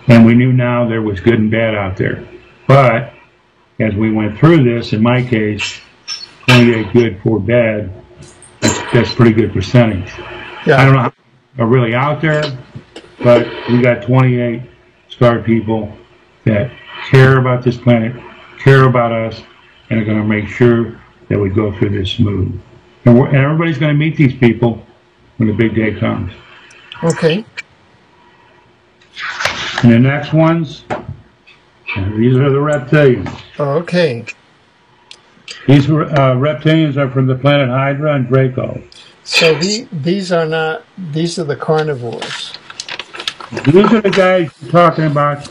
And we knew now there was good and bad out there. But as we went through this, in my case, 28 good, 4 bad, that's pretty good percentage. Yeah. I don't know how are really out there, but we got 28 star people that care about this planet, care about us, and are going to make sure that we go through this smooth. And everybody's going to meet these people when the big day comes. Okay. And the next ones, these are the reptilians. Okay. These reptilians are from the planet Hydra and Draco. So these are the carnivores. These are the guys you're talking about,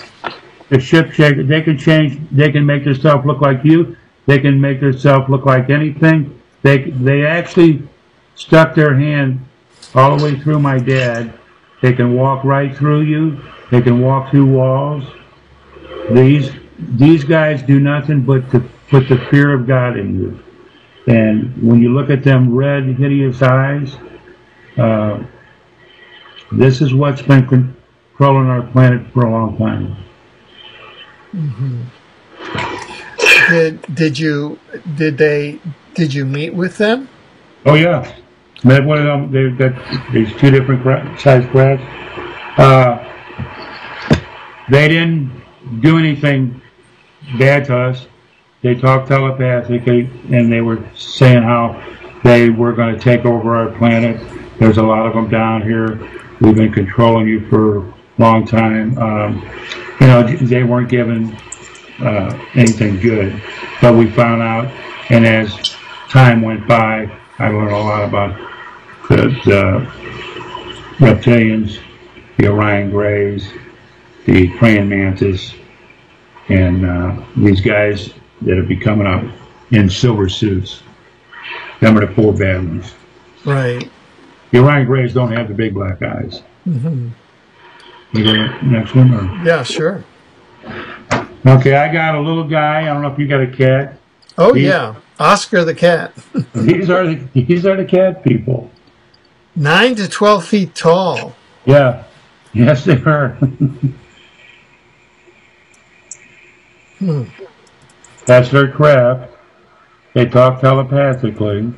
the ship shaker. They can make themselves look like you. They can make themselves look like anything. They actually stuck their hand all the way through my dad. They can walk right through you. They can walk through walls. These guys do nothing but to put the fear of God in you. And when you look at them red, hideous eyes, this is what's been controlling our planet for a long time. Mm-hmm. Did you meet with them? Oh yeah, met one of them. They've got these 2 different size crabs. They didn't do anything bad to us. They talked telepathically, and they were saying how they were going to take over our planet. There's a lot of them down here. We've been controlling you for a long time. They weren't given anything good, but we found out, and as time went by, I learned a lot about the reptilians, the Orion Greys, the praying mantis, and these guys that have be coming up in silver suits. Them are the 4 bad ones. Right. The Orion Greys don't have the big black eyes. Mm-hmm. You go to the next one? Or? Yeah, sure. Okay, I got a little guy. I don't know if you got a cat. Oh, yeah. Oscar the cat. These are the cat people. 9 to 12 feet tall. Yeah. Yes, they are. That's their craft. They talk telepathically.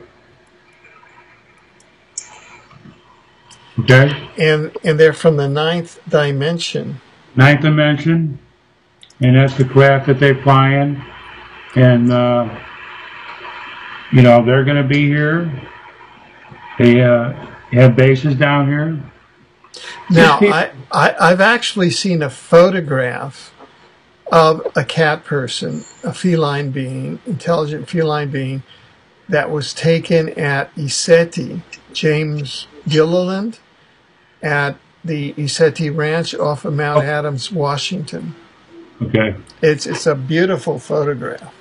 Okay? And they're from the 9th dimension. 9th dimension. And that's the craft that they fly in. And, they're going to be here. They have bases down here. Now, I've actually seen a photograph of a cat person, a feline being, intelligent feline being, that was taken at Iseti, James Gilliland, at the Iseti Ranch off of Mount Adams, Washington. Okay. It's a beautiful photograph.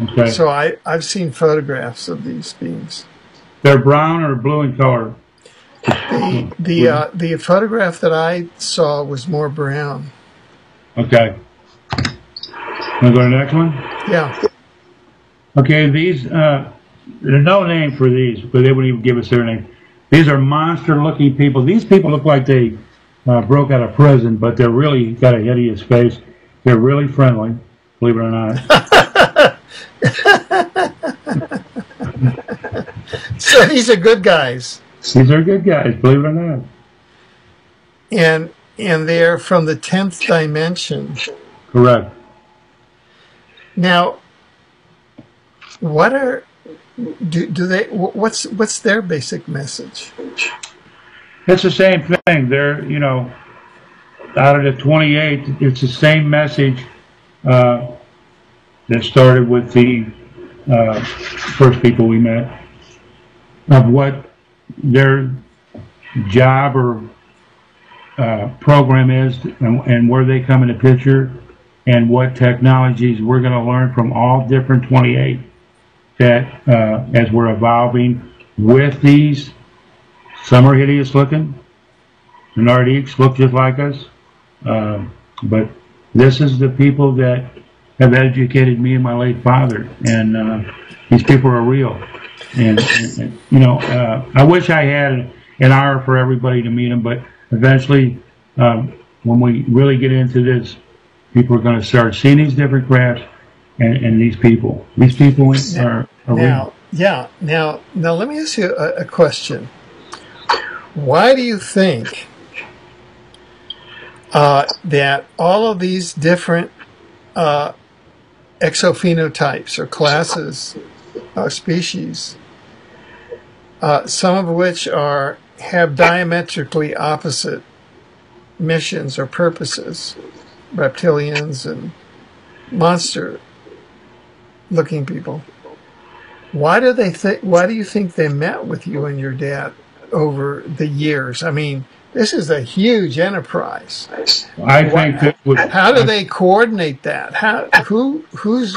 Okay. So I've seen photographs of these beings. They're brown or blue in color? The photograph that I saw was more brown. Okay. Want to go to the next one? Yeah. Okay, these, there's no name for these, but they wouldn't even give us their name. These are monster-looking people. These people look like they broke out of prison, but they're really got a hideous face. They're really friendly, believe it or not. So these are good guys. These are good guys, believe it or not. And they're from the 10th dimension. Correct. Now, what are do they? What's their basic message? It's the same thing. They're, you know, out of the 28, it's the same message that started with the first people we met, of what their job or program is, and where they come into picture, and what technologies we're going to learn from all different 28 that as we're evolving with these. Some are hideous looking, the Nordiques look just like us, but this is the people that have educated me and my late father, and these people are real. And you know, I wish I had an hour for everybody to meet them, but eventually, when we really get into this, people are going to start seeing these different crafts and these people. These people are real. Yeah. Now, let me ask you a question. Why do you think that all of these different exophenotypes or classes or species, some of which have diametrically opposite missions or purposes, reptilians and monster-looking people, why do you think they met with you and your dad over the years? I mean, this is a huge enterprise. I think that how do they coordinate that? Who's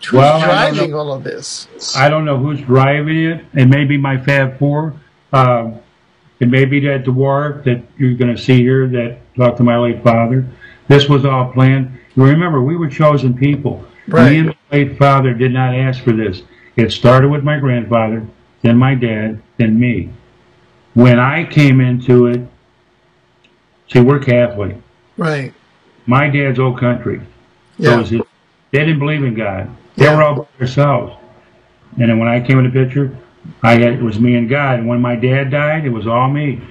driving all of this? I don't know who's driving it. It may be my Fab Four. It may be that dwarf that you're going to see here that talked to my late father. This was all planned. You remember, we were chosen people. Right. Me and my late father did not ask for this. It started with my grandfather, then my dad, then me. When I came into it, see, we're Catholic. Right. My dad's old country. Yeah. So they didn't believe in God. They were all by themselves. And then when I came in the picture, it was me and God. And when my dad died, it was all me.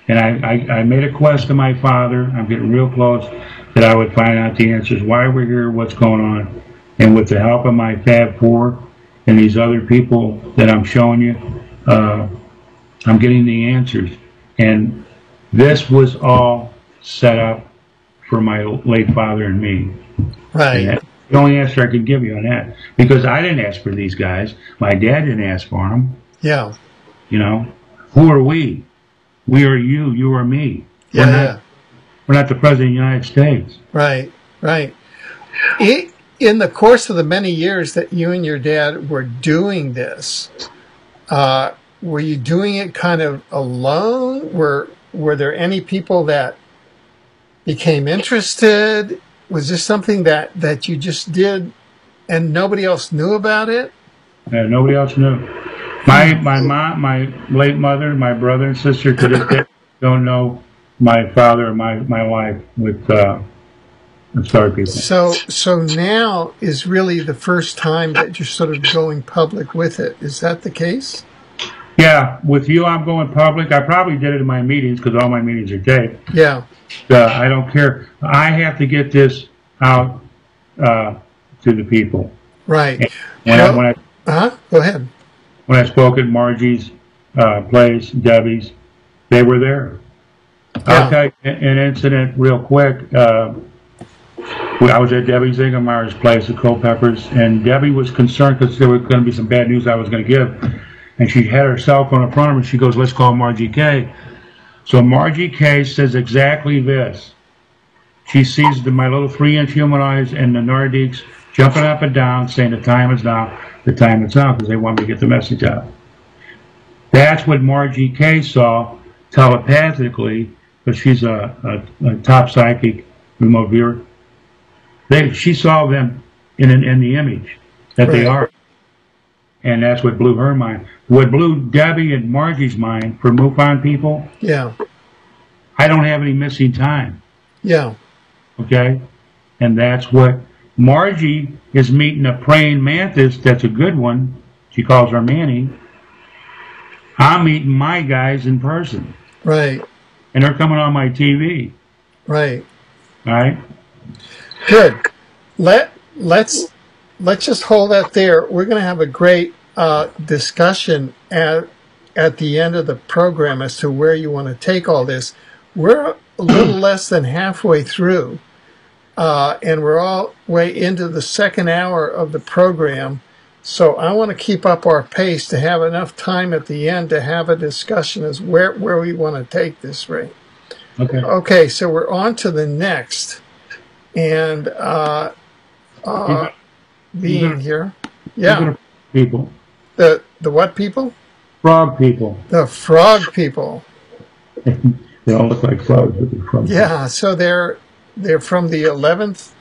And I made a quest to my father. I'm getting real close, that I would find out the answers. Why we're here, what's going on. And with the help of my Fab Four and these other people that I'm showing you, I'm getting the answers. And this was all set up for my late father and me. Right. And that's the only answer I could give you on that. Because I didn't ask for these guys. My dad didn't ask for them. Yeah. You know, who are we? We are you. You are me. Yeah. We're not the President of the United States. Right. Right. In the course of the many years that you and your dad were doing this, were you doing it kind of alone? Were there any people that became interested? Was this something that you just did and nobody else knew about it? Nobody else knew. My mom, my late mother, my brother and sister to this day don't know my father or my life with Star People. So now is really the first time that you're sort of going public with it. Is that the case? Yeah, with you, I'm going public. I probably did it in my meetings because all my meetings are taped. Yeah. I don't care. I have to get this out to the people. Right. Go ahead. When I spoke at Margie's place, Debbie's, they were there. Yeah. I'll tell you an incident real quick. I was at Debbie Zingermeyer's place at Culpepper's, and Debbie was concerned because there was going to be some bad news I was going to give. And she had her cell phone in front of her, and she goes, let's call Margie K. So Margie K says exactly this. She sees my little 3-inch human eyes and the Nordiques jumping up and down, saying the time is now, the time is now, because they want me to get the message out. That's what Margie K saw telepathically, because she's a top psychic remote viewer. She saw them in the image that they are. And that's what blew her mind. What blew Debbie and Margie's mind for MUFON people? Yeah. I don't have any missing time. Yeah. Okay? And that's what Margie is meeting a praying mantis that's a good one. She calls her Manny. I'm meeting my guys in person. Right. And they're coming on my TV. Right. All right? Good. Let's just hold that there. We're going to have a great discussion at the end of the program as to where you want to take all this. We're a little less than halfway through, and we're all way into the second hour of the program. So I want to keep up our pace to have enough time at the end to have a discussion as where we want to take this, Ray. Okay. Okay, so we're on to the next. And being here. Yeah. People. The what people? Frog people. The frog people. They all look like frogs, but they're frogs. Yeah, so they're from the 11th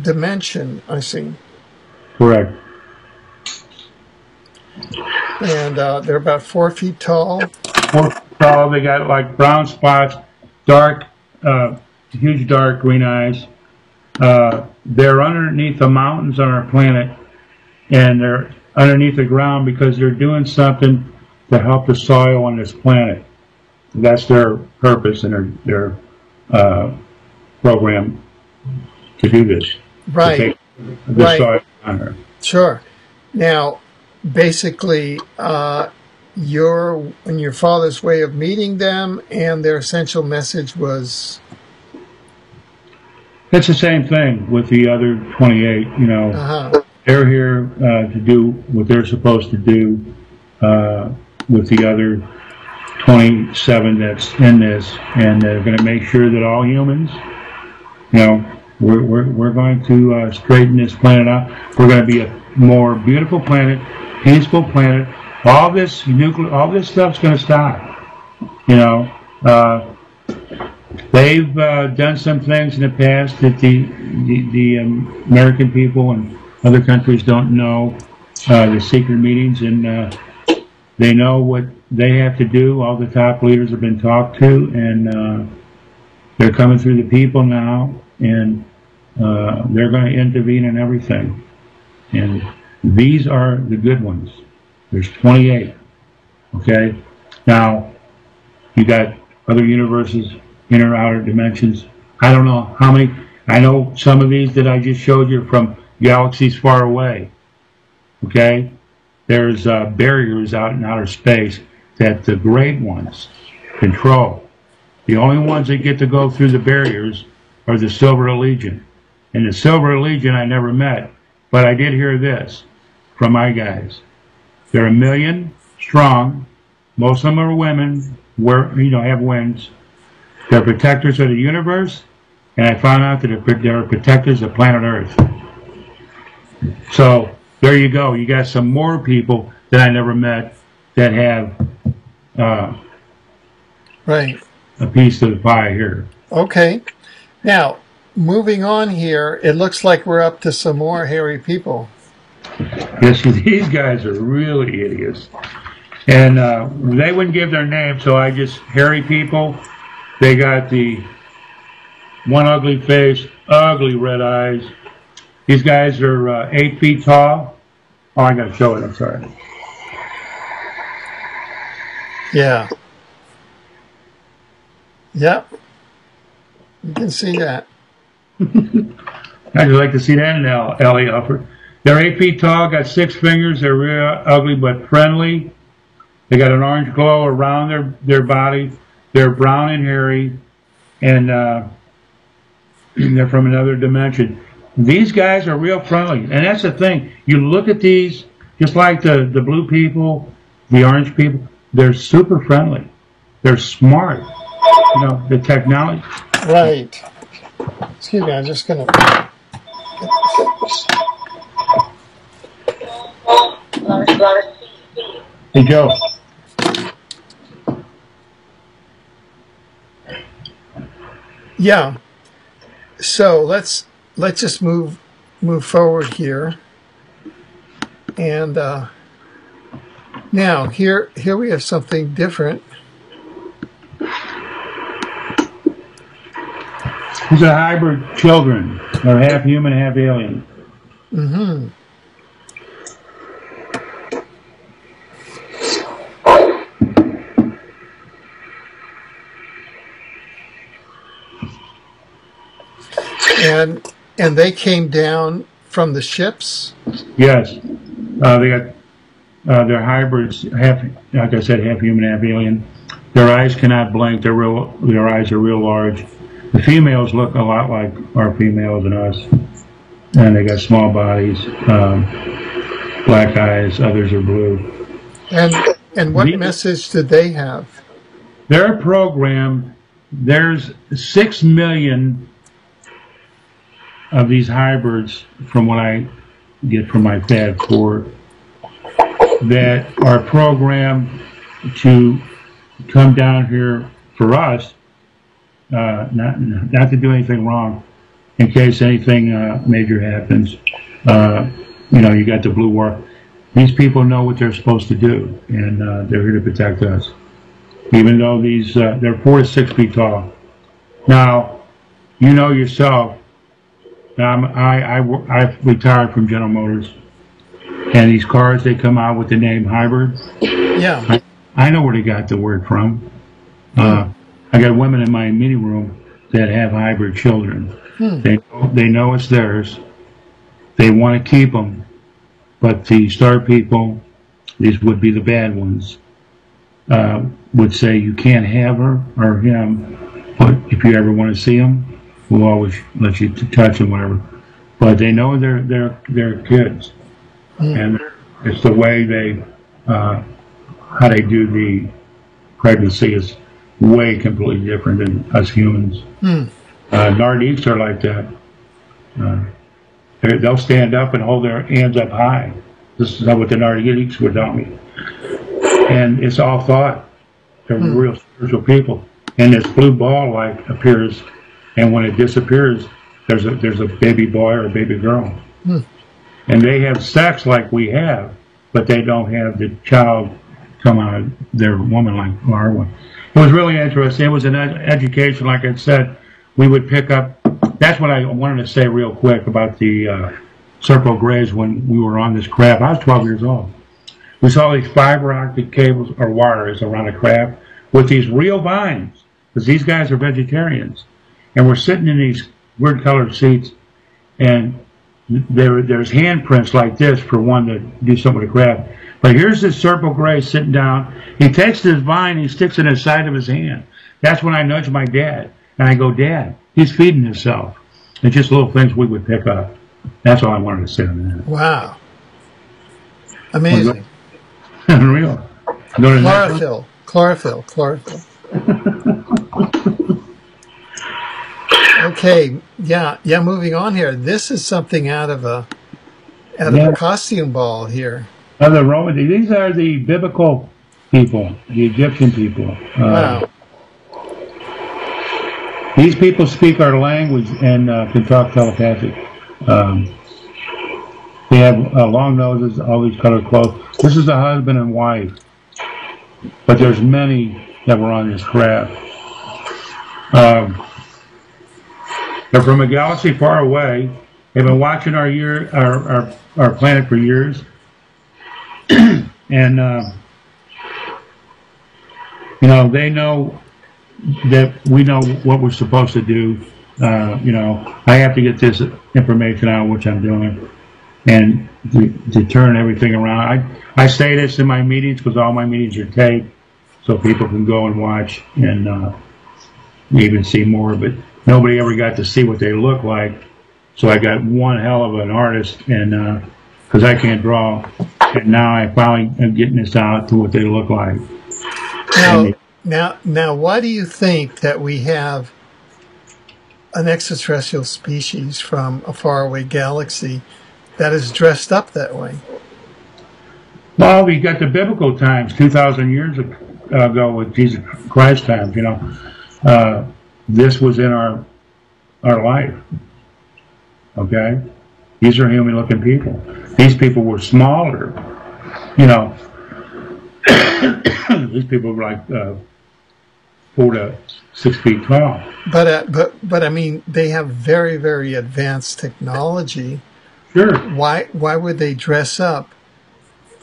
dimension, I see. Correct. And they're about 4 feet tall. 4 feet tall. They got like brown spots, dark, huge dark green eyes. They're underneath the mountains on our planet, and they're underneath the ground because they're doing something to help the soil on this planet. That's their purpose and their program to do this. Right. To take the soil on her. Sure. Now, basically, your and your father's way of meeting them and their essential message was... It's the same thing with the other 28, you know. They're here to do what they're supposed to do with the other 27 that's in this, and they're going to make sure that all humans, you know, we're going to straighten this planet out. We're going to be a more beautiful planet, peaceful planet. All this stuff's going to stop, you know. They've done some things in the past that the American people and other countries don't know, the secret meetings, and they know what they have to do. All the top leaders have been talked to, and they're coming through the people now, and they're going to intervene in everything. And these are the good ones. There's 28. Okay? Now, you got other universes, inner, outer dimensions. I don't know how many. I know some of these that I just showed you from galaxies far away. Okay? There's barriers out in outer space that the great ones control. The only ones that get to go through the barriers are the Silver Legion. And the Silver Legion I never met, but I did hear this from my guys. They're 1 million strong. Most of them are women, have wings. They're protectors of the universe, and I found out that they're protectors of planet Earth. So there you go. You got some more people that I never met that have right. a piece of the pie here. Okay. Now, moving on here, it looks like we're up to some more hairy people. Yes, these guys are really idiots. And they wouldn't give their name, so I just, hairy people. They got the one ugly face, ugly red eyes. These guys are 8 feet tall. Oh, I got to show it. I'm sorry. Yeah. Yep. You can see that. I'd like to see that in Ellie Alfred. They're 8 feet tall, got 6 fingers. They're real ugly but friendly. They got an orange glow around their body. They're brown and hairy, and they're from another dimension. these guys are real friendly. And that's the thing. You look at these, just like the blue people, the orange people, they're super friendly. They're smart. You know, the technology. Right. Excuse me, I'm just going to... Hey, Joe. Yeah. So let's just move forward here. And now here we have something different. These are hybrid children. They're half human, half alien. Mm-hmm. And they came down from the ships? Yes. They got they're hybrids, half, like I said, half human, half alien. Their eyes cannot blink. Their eyes are real large. The females look a lot like our females and us, and they got small bodies, black eyes. Others are blue. And what message did they have? Their program. There's 6 million of these hybrids, from what I get from my Fab 4, that are programmed to come down here for us, not to do anything wrong, in case anything major happens. You know, you got the blue war. These people know what they're supposed to do, and they're here to protect us. Even though these, they're 4 to 6 feet tall. Now, you know yourself, I've retired from General Motors, and these cars, they come out with the name hybrid. Yeah. I know where they got the word from. I got women in my meeting room that have hybrid children. They know it's theirs. They want to keep them, but the star people, these would be the bad ones, would say you can't have her or him, but if you ever want to see them, we'll always let you touch them, whatever. But they know they're kids, and it's the way they how they do the pregnancy is way completely different than us humans. Nordiques are like that. They'll stand up and hold their hands up high. This is what the Nordiques would tell me. And it's all thought. They're real spiritual people. And this blue ball light appears, and when it disappears, there's a baby boy or a baby girl. And they have sex like we have, but they don't have the child come out of their woman like our one. It was really interesting. It was an education, like I said. We would pick up. That's what I wanted to say real quick about the Circle Grays when we were on this craft. I was 12 years old. We saw these fiber optic cables or wires around a craft with these real vines, because these guys are vegetarians. And we're sitting in these weird colored seats, and there's handprints like this for one to do something with the craft. But here's this Circle Gray sitting down. He takes this vine, he sticks it in the side of his hand. That's when I nudge my dad. And I go, Dad, he's feeding himself. It's just little things we would pick up. That's all I wanted to say on that. Wow. Amazing. Unreal. Chlorophyll. Okay, yeah, moving on here. This is something out of a costume ball here. The Roman, these are the biblical people, the Egyptian people. Wow. These people speak our language and can talk telepathic. They have long noses, all these colored clothes. This is a husband and wife, but there's many that were on this craft. They're from a galaxy far away. They've been watching our planet for years, and you know, they know that we know what we're supposed to do. You know, I have to get this information out, which I'm doing, and to turn everything around. I say this in my meetings because all my meetings are taped, so people can go and watch and even see more. But nobody ever got to see what they look like, So I got one hell of an artist, and because I can't draw, and now I finally am getting this out to what they look like. Now, why do you think that we have an extraterrestrial species from a faraway galaxy that is dressed up that way? Well, we got the biblical times, 2,000 years ago with Jesus Christ times. You know, this was in our life. Okay, these are human-looking people. These people were smaller. You know, these people were like 4 to 6 feet tall. But I mean, they have very, very advanced technology. Sure. Why would they dress up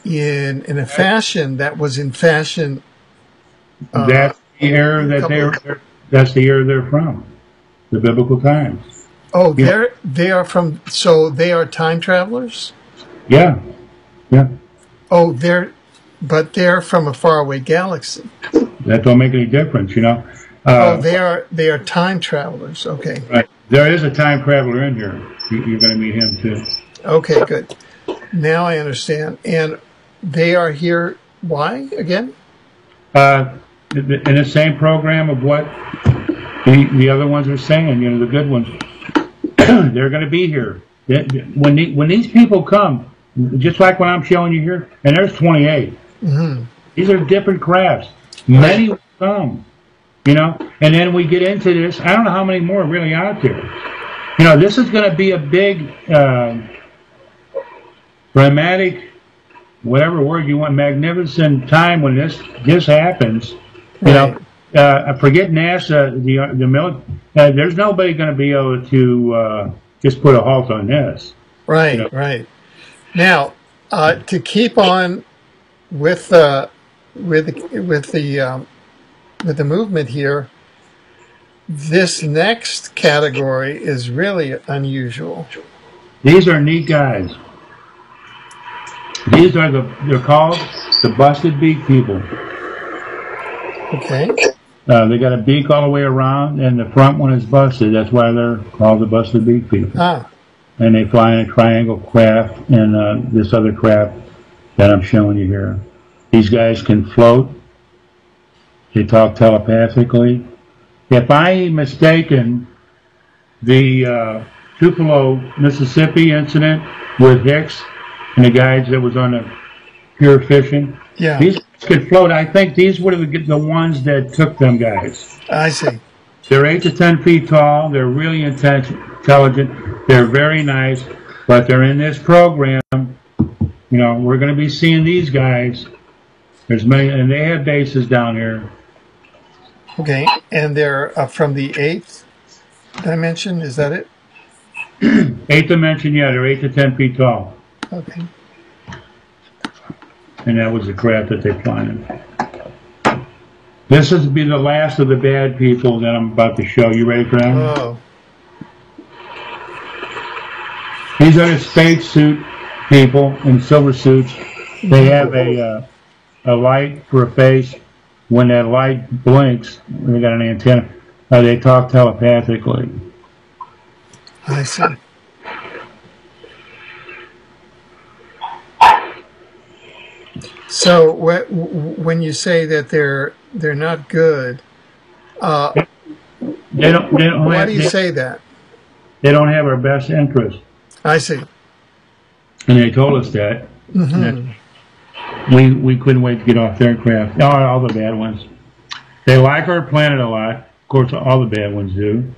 in a fashion that was in fashion? That's the era that that's the era they're from, the biblical times. Oh, they are from. So they are time travelers. Yeah, yeah. Oh, but they're from a faraway galaxy. That don't make any difference, you know. They are time travelers. Okay. Right. There is a time traveler in here. You're going to meet him too. Okay, good. Now I understand. And they are here. Why again? In the same program of what the other ones are saying. You know, the good ones. They're going to be here. When these people come, just like what I'm showing you here, and there's 28. Mm-hmm. These are different crafts. Many will come, you know, and then we get into this. I don't know how many more are really out there. You know, this is going to be a big, dramatic, whatever word you want, magnificent time when this happens. You know, forget NASA, the military. There's nobody going to be able to just put a halt on this. Right, you know? Right. Now, to keep on with the movement here, this next category is really unusual. These are neat guys. These are they're called the busted beak people. Okay. They got a beak all the way around, and the front one is busted. That's why they're called the busted beak people. Ah. And they fly in a triangle craft and this other craft that I'm showing you here. These guys can float. They talk telepathically. If I ain't mistaken, the Tupelo, Mississippi incident with Hicks and the guys that was on the pure fishing, yeah, these guys could float. I think these would have the ones that took them guys. I see. They're 8 to 10 feet tall. They're really intelligent. They're very nice, but they're in this program. You know, we're going to be seeing these guys. There's many, and they have bases down here. Okay, and they're from the 8th dimension. Is that it? 8th dimension, yeah. They're 8 to 10 feet tall. Okay. And that was the craft that they fly in. This is to be the last of the bad people that I'm about to show. You ready for that? Oh. These are the spacesuit people in silver suits. They have a light for a face. When that light blinks, they got an antenna. They talk telepathically. I see. So when you say that they're not good, they don't why do you say that? They don't have our best interest. I see. And they told us that. Mm-hmm. We couldn't wait to get off their craft. All the bad ones. They like our planet a lot. Of course, all the bad ones do.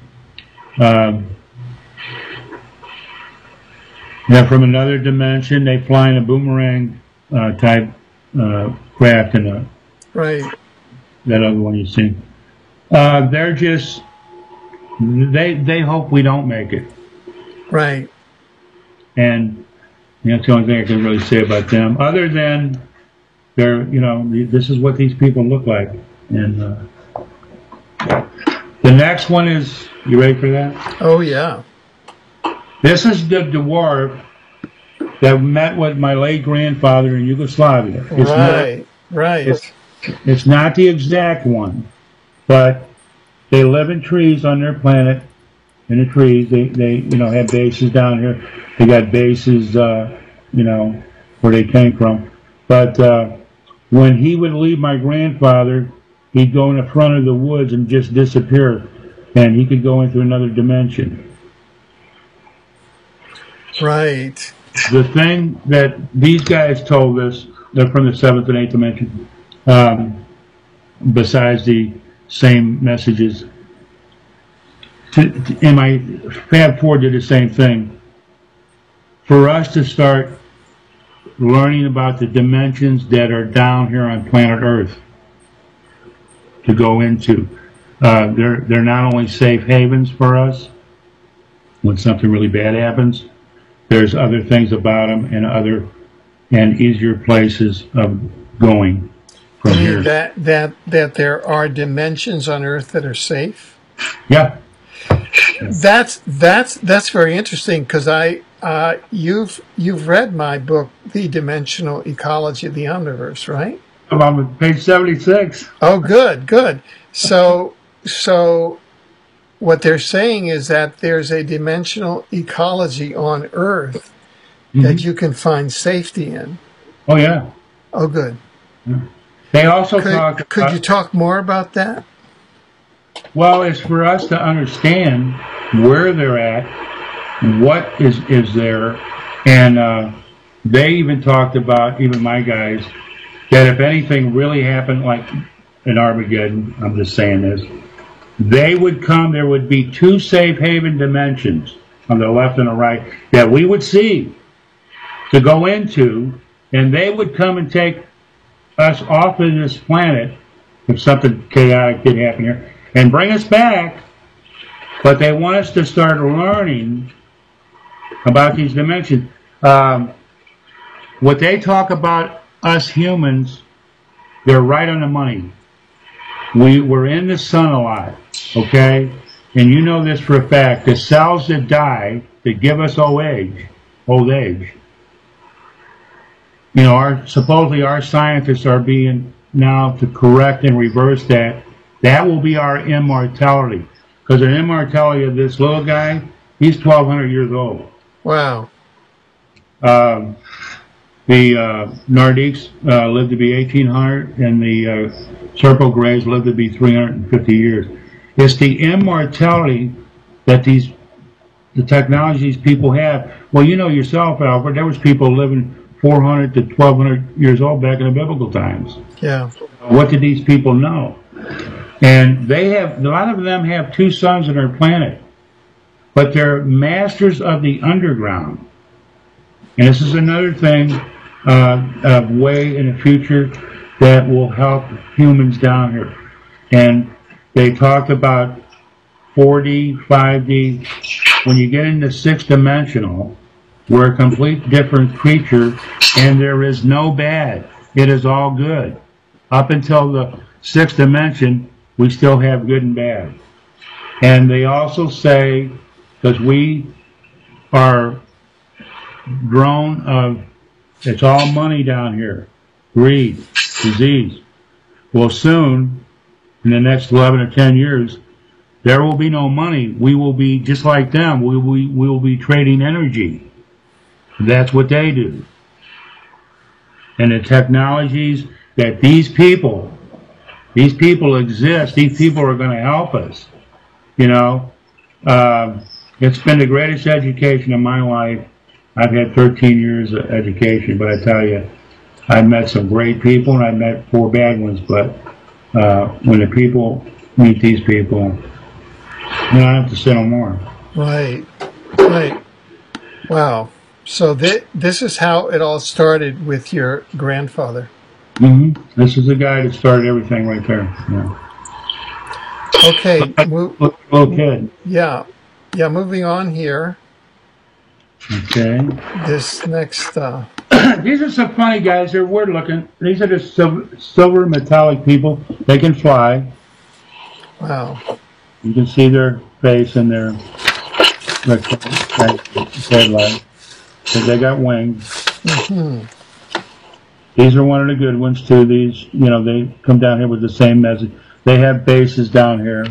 Now, from another dimension, they fly in a boomerang type craft in a right. That other one you see. They're just they hope we don't make it. Right. And that's the only thing I can really say about them, other than they're, you know, this is what these people look like. And the next one is, you ready for that? Oh, yeah. This is the dwarf that met with my late grandfather in Yugoslavia. It's right. It's not the exact one, but they live in trees on their planet, in the trees. They have bases down here. They got bases, where they came from. But when he would leave my grandfather, he'd go in the front of the woods and just disappear, and he could go into another dimension. Right. The thing that these guys told us, they're from the 7th and 8th dimension, besides the same messages. And my Fab 4 did the same thing. For us to start learning about the dimensions that are down here on planet Earth, to go into. They're not only safe havens for us when something really bad happens. There's other things about them and easier places of going from here. That there are dimensions on Earth that are safe. Yeah. That's very interesting, because you've read my book, The Dimensional Ecology of the Omniverse, right? I'm on page 76. Oh, good. So what they're saying is that there's a dimensional ecology on Earth that you can find safety in. Oh, yeah. Oh, good. Yeah. They also could you talk more about that? Well, it's for us to understand where they're at, what is there, and they even talked about, even my guys, that if anything really happened, like in Armageddon, I'm just saying this, they would come, there would be 2 safe haven dimensions on the left and the right that we would see to go into, and they would come and take us off of this planet if something chaotic did happen here and bring us back. But they want us to start learning about these dimensions. What they talk about us humans, they're right on the money. We're in the sun a lot, okay? And you know this for a fact. The cells that die, that give us old age, supposedly our scientists are being now to correct and reverse that. That will be our immortality. Because the immortality of this little guy, he's 1,200 years old. Wow. The Nordiques lived to be 1,800, and the Serpo Greys lived to be 350 years. It's the immortality that the technologies people have. Well, you know yourself, Alfred, there was people living 400 to 1,200 years old back in the biblical times. Yeah. What did these people know? And a lot of them have 2 suns on their planet, but they're masters of the underground. And this is another thing, a way in the future that will help humans down here. And they talked about 4D, 5D. When you get into 6th dimensional, we're a complete different creature, and there is no bad. It is all good. Up until the 6th dimension, we still have good and bad. And they also say, because we are grown of, it's all money down here, greed, disease. Well, soon, in the next 11 or 10 years, there will be no money. We will be just like them. We will be trading energy. That's what they do. And the technologies that these people exist, these people are going to help us. It's been the greatest education of my life. I've had 13 years of education, but I tell you, I've met some great people and I've met 4 bad ones, but when the people meet these people, I have to say no more. Right. Wow. So this is how it all started with your grandfather. Mm-hmm. This is the guy that started everything right there. Yeah. Okay. Little kid. Yeah. Moving on here. Okay. This next. These are some funny guys. They're weird looking. These are the silver metallic people. They can fly. Wow. You can see their face and their headlight. So they got wings. Mm-hmm. These are one of the good ones too. These, they come down here with the same message. They have bases down here.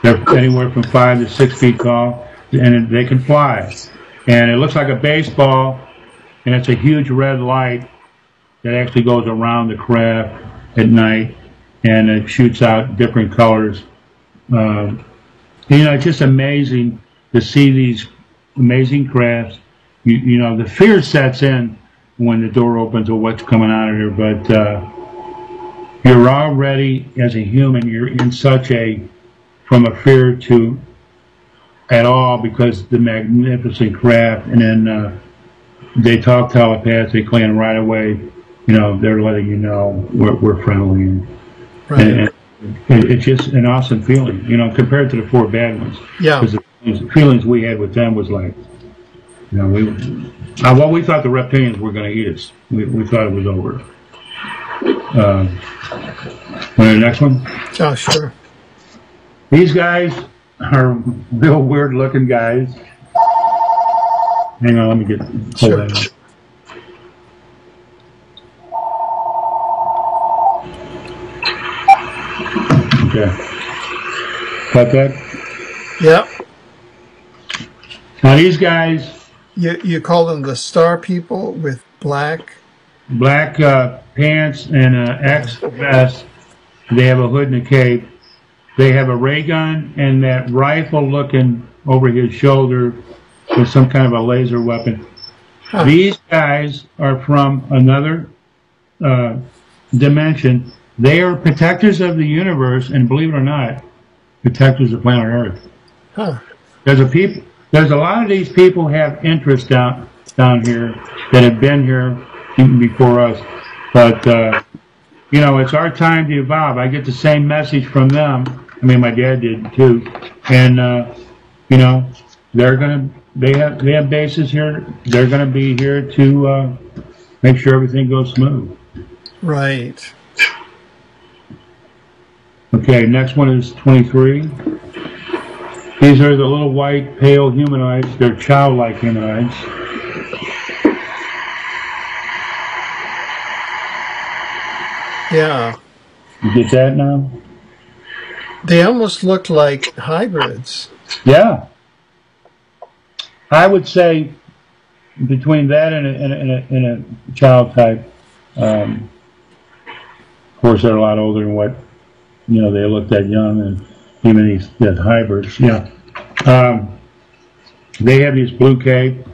They're anywhere from 5 to 6 feet tall, and they can fly. And it looks like a baseball, and it's a huge red light that actually goes around the craft at night, and it shoots out different colors. It's just amazing to see these amazing crafts. The fear sets in when the door opens of what's coming out of here, but you're already, as a human, you're in such from a fear to at all, because the magnificent craft, and then they talk telepathically, and right away, they're letting you know we're friendly. And it's just an awesome feeling, compared to the 4 bad ones. Yeah. Because the feelings we had with them was like, we thought the reptilians were going to eat us. We thought it was over. Want the next one? Oh, sure. These guys are real weird-looking guys. Hang on, let me hold that up. Okay. Got that? Yep. Now these guys... You call them the star people with black pants and an X vest. They have a hood and a cape. They have a ray gun and that rifle looking over his shoulder with some kind of a laser weapon. Huh. These guys are from another dimension. They are protectors of the universe, and believe it or not, protectors of planet Earth. Huh. There's a lot of these people have interest down here that have been here even before us. But, it's our time to evolve. I get the same message from them. I mean, my dad did too. And, they have bases here. They're going to be here to make sure everything goes smooth. Right. Okay, next one is 23. These are the little white, pale humanoids. They're child-like humanoids. Yeah. You get that now? They almost look like hybrids. Yeah. I would say between that and a child type, of course they're a lot older than what, they look that young, and even these hybrids. Yeah. They have these blue cape.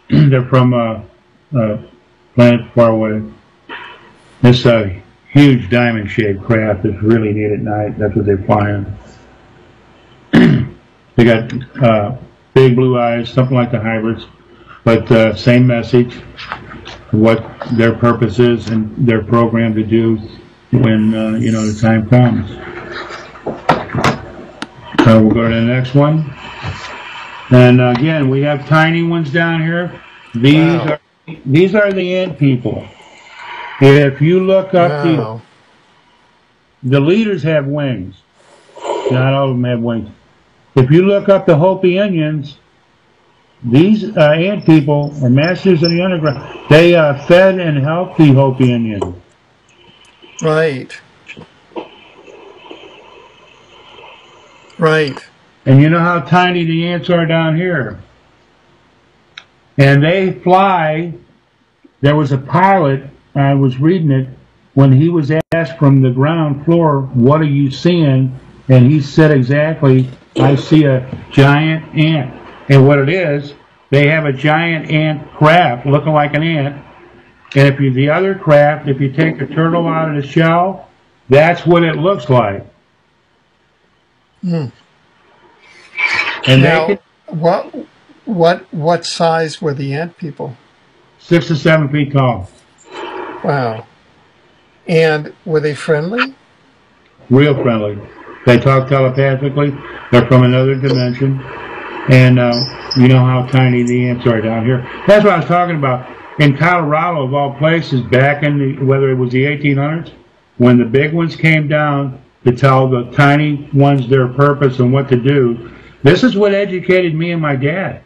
They're from a planet far away. This huge diamond-shaped craft is really neat at night. That's what they fly in. They got big blue eyes, something like the hybrids, but same message, what their purpose is and their program to do when, the time comes. So we'll go to the next one. And again, we have tiny ones down here. These are the ant people. If you look up, the leaders have wings. Not all of them have wings. If you look up the Hopi Indians, these ant people are masters of the underground. They fed and helped the Hopi Indians. Right. Right. And you know how tiny the ants are down here. And they fly. There was a pilot, I was reading it, when he was asked from the ground floor, what are you seeing? And he said exactly, I see a giant ant. And what it is, they have a giant ant craft looking like an ant. And if the other craft, if you take the turtle out of the shell, that's what it looks like. Hmm. And now, what size were the ant people? 6 to 7 feet tall. Wow. And were they friendly? Real friendly. They talk telepathically. They're from another dimension. And you know how tiny the ants are down here. That's what I was talking about. In Colorado, of all places, back in whether it was the 1800s, when the big ones came down to tell the tiny ones their purpose and what to do, this is what educated me and my dad.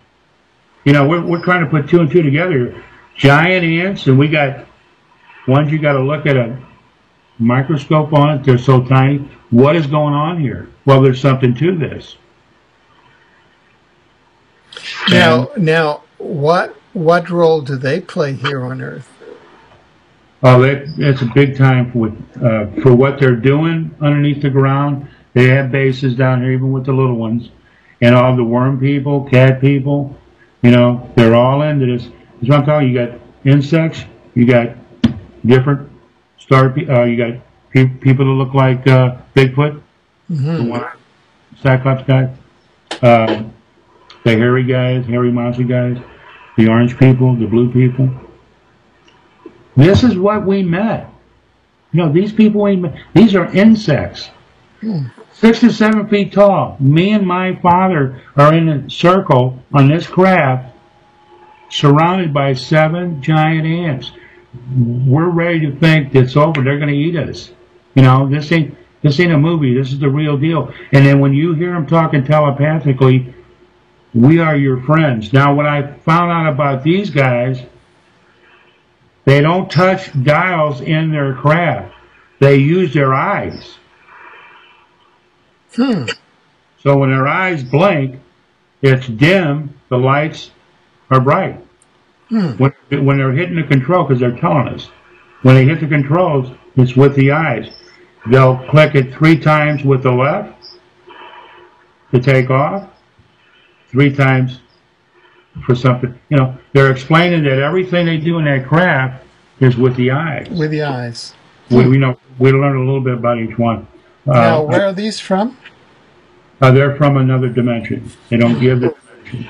We're trying to put 2 and 2 together. Giant ants, and we got ones you got to look at microscope on it. They're so tiny. What is going on here? Well, there's something to this. Now, what role do they play here on Earth? Oh, it's a big time for what they're doing underneath the ground. They have bases down here, even with the little ones, and all the worm people, cat people. You know, they're all into this. That's what I'm talking. You got insects. You got different you got people that look like Bigfoot, the Cyclops guy, the hairy guys, hairy monster guys, the orange people, the blue people. This is what we met. You know, these people we met. These are insects, 6 to 7 feet tall. Me and my father are in a circle on this craft, surrounded by 7 giant ants. We're ready to think it's over. They're going to eat us. You know, this ain't a movie. This is the real deal. And then when you hear them talking telepathically, we are your friends. Now, what I found out about these guys, they don't touch dials in their craft. They use their eyes. So when their eyes blink, it's dim. The lights are bright. When they're hitting the control, because they're telling us, when they hit the controls, it's with the eyes. They'll click it 3 times with the left to take off, 3 times for something. You know, they're explaining that everything they do in that craft is with the eyes. With the eyes. We learn a little bit about each one. Now, where are these from? They're from another dimension. They don't give the dimension.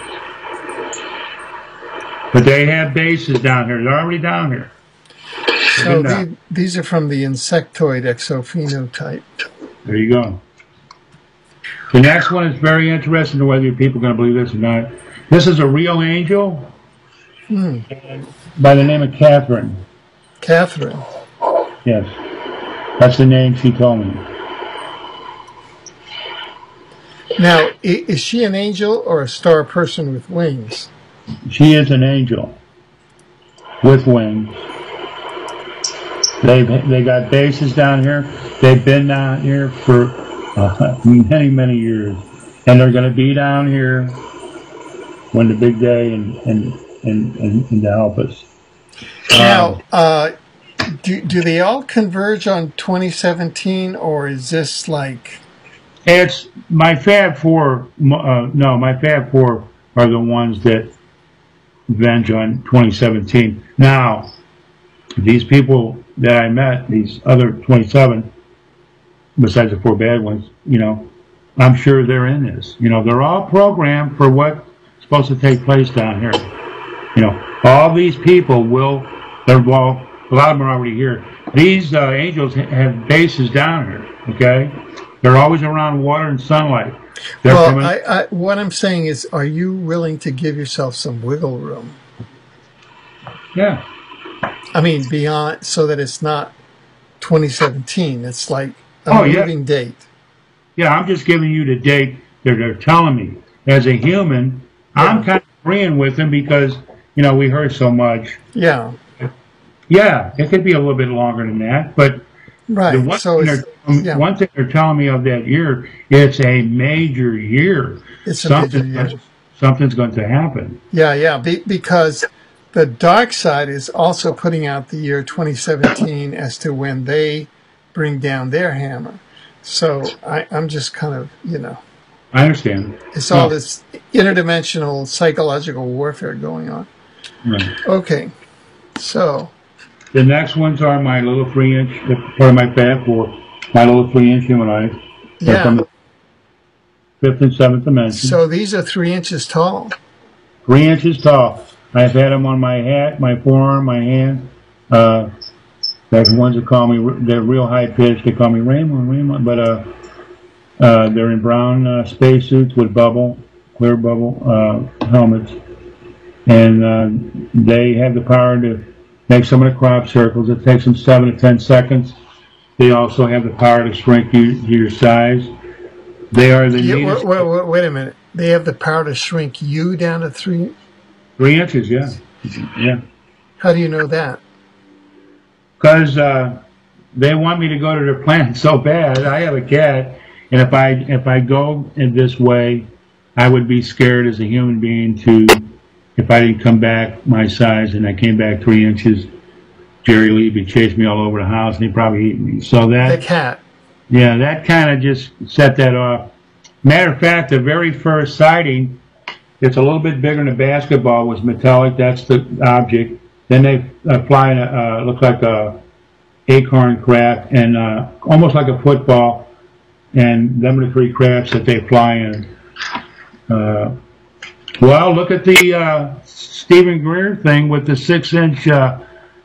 But they have bases down here. They're already down here. So these are from the insectoid exophenotype. There you go. The next one is very interesting to whether people are going to believe this or not. This is a real angel by the name of Catherine. Catherine. Yes. That's the name she told me. Now, is she an angel or a star person with wings? She is an angel with wings. They got bases down here. They've been down here for many, many years, and they're going to be down here when the big day and to help us. Now, do they all converge on 2017, or is this like? It's my Fab Four. No, my Fab Four are the ones that venge on 2017. Now, these people that I met, these other 27, besides the 4 bad ones, you know, I'm sure they're in this. You know, they're all programmed for what's supposed to take place down here. You know, all these people well, a lot of them are already here. These angels have bases down here, okay? They're always around water and sunlight. Well, what I'm saying is, are you willing to give yourself some wiggle room? Yeah. I mean, beyond, so that it's not 2017. It's like a moving date. Yeah, I'm just giving you the date that they're telling me. As a human, I'm kind of agreeing with them because, you know, we heard so much. Yeah. Yeah, it could be a little bit longer than that, but right. One thing they're telling me of that year, it's a major year. It's a major year. Something's going to happen. Yeah. Because the dark side is also putting out the year 2017 as to when they bring down their hammer. So I'm just kind of, you know. I understand. It's all this interdimensional psychological warfare going on. Right. Okay. So. The next ones are my little 3-inch, part of my Fab Four, my little 3-inch humanoids. They're from the 5th and 7th dimension. So these are 3 inches tall. 3 inches tall. I've had them on my hat, my forearm, my hand. There's ones that call me, they're real high pitched. They call me Raymond, but they're in brown spacesuits with clear bubble helmets, and they have the power to make some of the crop circles. It takes them 7 to 10 seconds. They also have the power to shrink you to your size. They are the neatest. Wait a minute. They have the power to shrink you down to 3 inches. Yeah. How do you know that? Because they want me to go to their planet so bad. I have a cat, and if I go in this way, I would be scared as a human being if I didn't come back my size, and I came back 3 inches. Jerry Lee would chase me all over the house, and he'd probably eat me. So that the cat. Yeah, that kind of just set that off. Matter of fact, the very first sighting, it's a little bit bigger than a basketball, was metallic. That's the object. Then they fly in looks like a acorn craft, and almost like a football. And them are the 3 crafts that they fly in. Well, look at the Stephen Greer thing with the 6-inch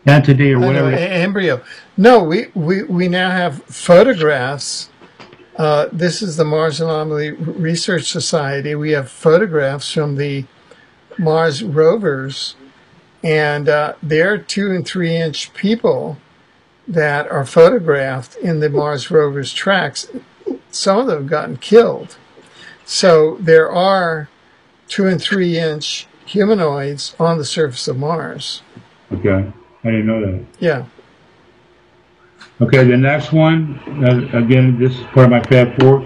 entity or whatever. Embryo. No, we now have photographs. This is the Mars Anomaly Research Society. We have photographs from the Mars rovers, and they're 2- and 3-inch people that are photographed in the Mars rovers' tracks. Some of them have gotten killed. So there are 2- and 3-inch humanoids on the surface of Mars. Okay, I didn't know that. Yeah. Okay, the next one, again, this is part of my Fab 4.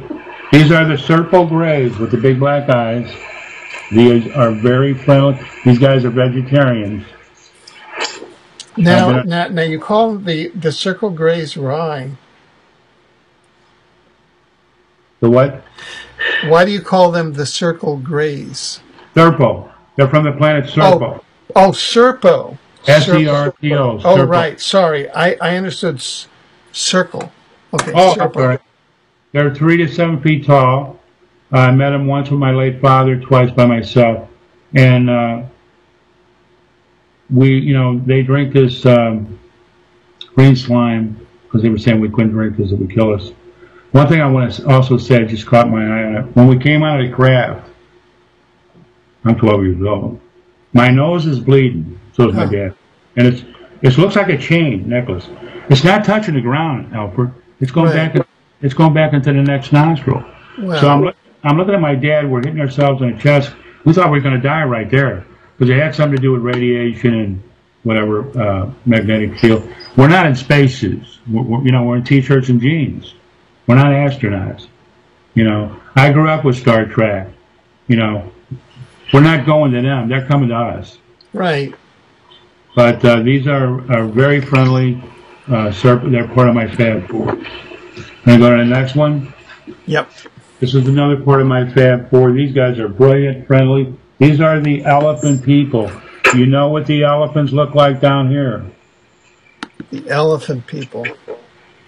These are the Serpo Greys with the big black eyes. These are very friendly. These guys are vegetarians. Now you call the Circle Greys Ra. The what? Why do you call them the Circle Greys? Serpo. They're from the planet Serpo. Oh, Serpo. S-E-R-P-O. Oh, right. Sorry. I understood circle. Okay. Oh, Serpo. sorry. They're 3 to 7 feet tall. I met them once with my late father, twice by myself. And they drink this green slime because they were saying we couldn't drink because it would kill us. One thing I want to also say just caught my eye on it. When we came out of the craft, I'm 12 years old. My nose is bleeding. So is my dad. And it looks like a chain necklace. It's not touching the ground, Alfred. It's going back. It's going back into the next nostril. Wow. So I'm looking at my dad. We're hitting ourselves in the chest. We thought we were going to die right there because it had something to do with radiation and whatever magnetic field. We're not in spacesuits. We're in t-shirts and jeans. We're not astronauts. I grew up with Star Trek. We're not going to them. They're coming to us. Right. But these are very friendly. They're part of my Fab 4. Can I go to the next one? Yep. This is another part of my Fab 4. These guys are brilliant, friendly. These are the elephant people. You know what the elephants look like down here? The elephant people.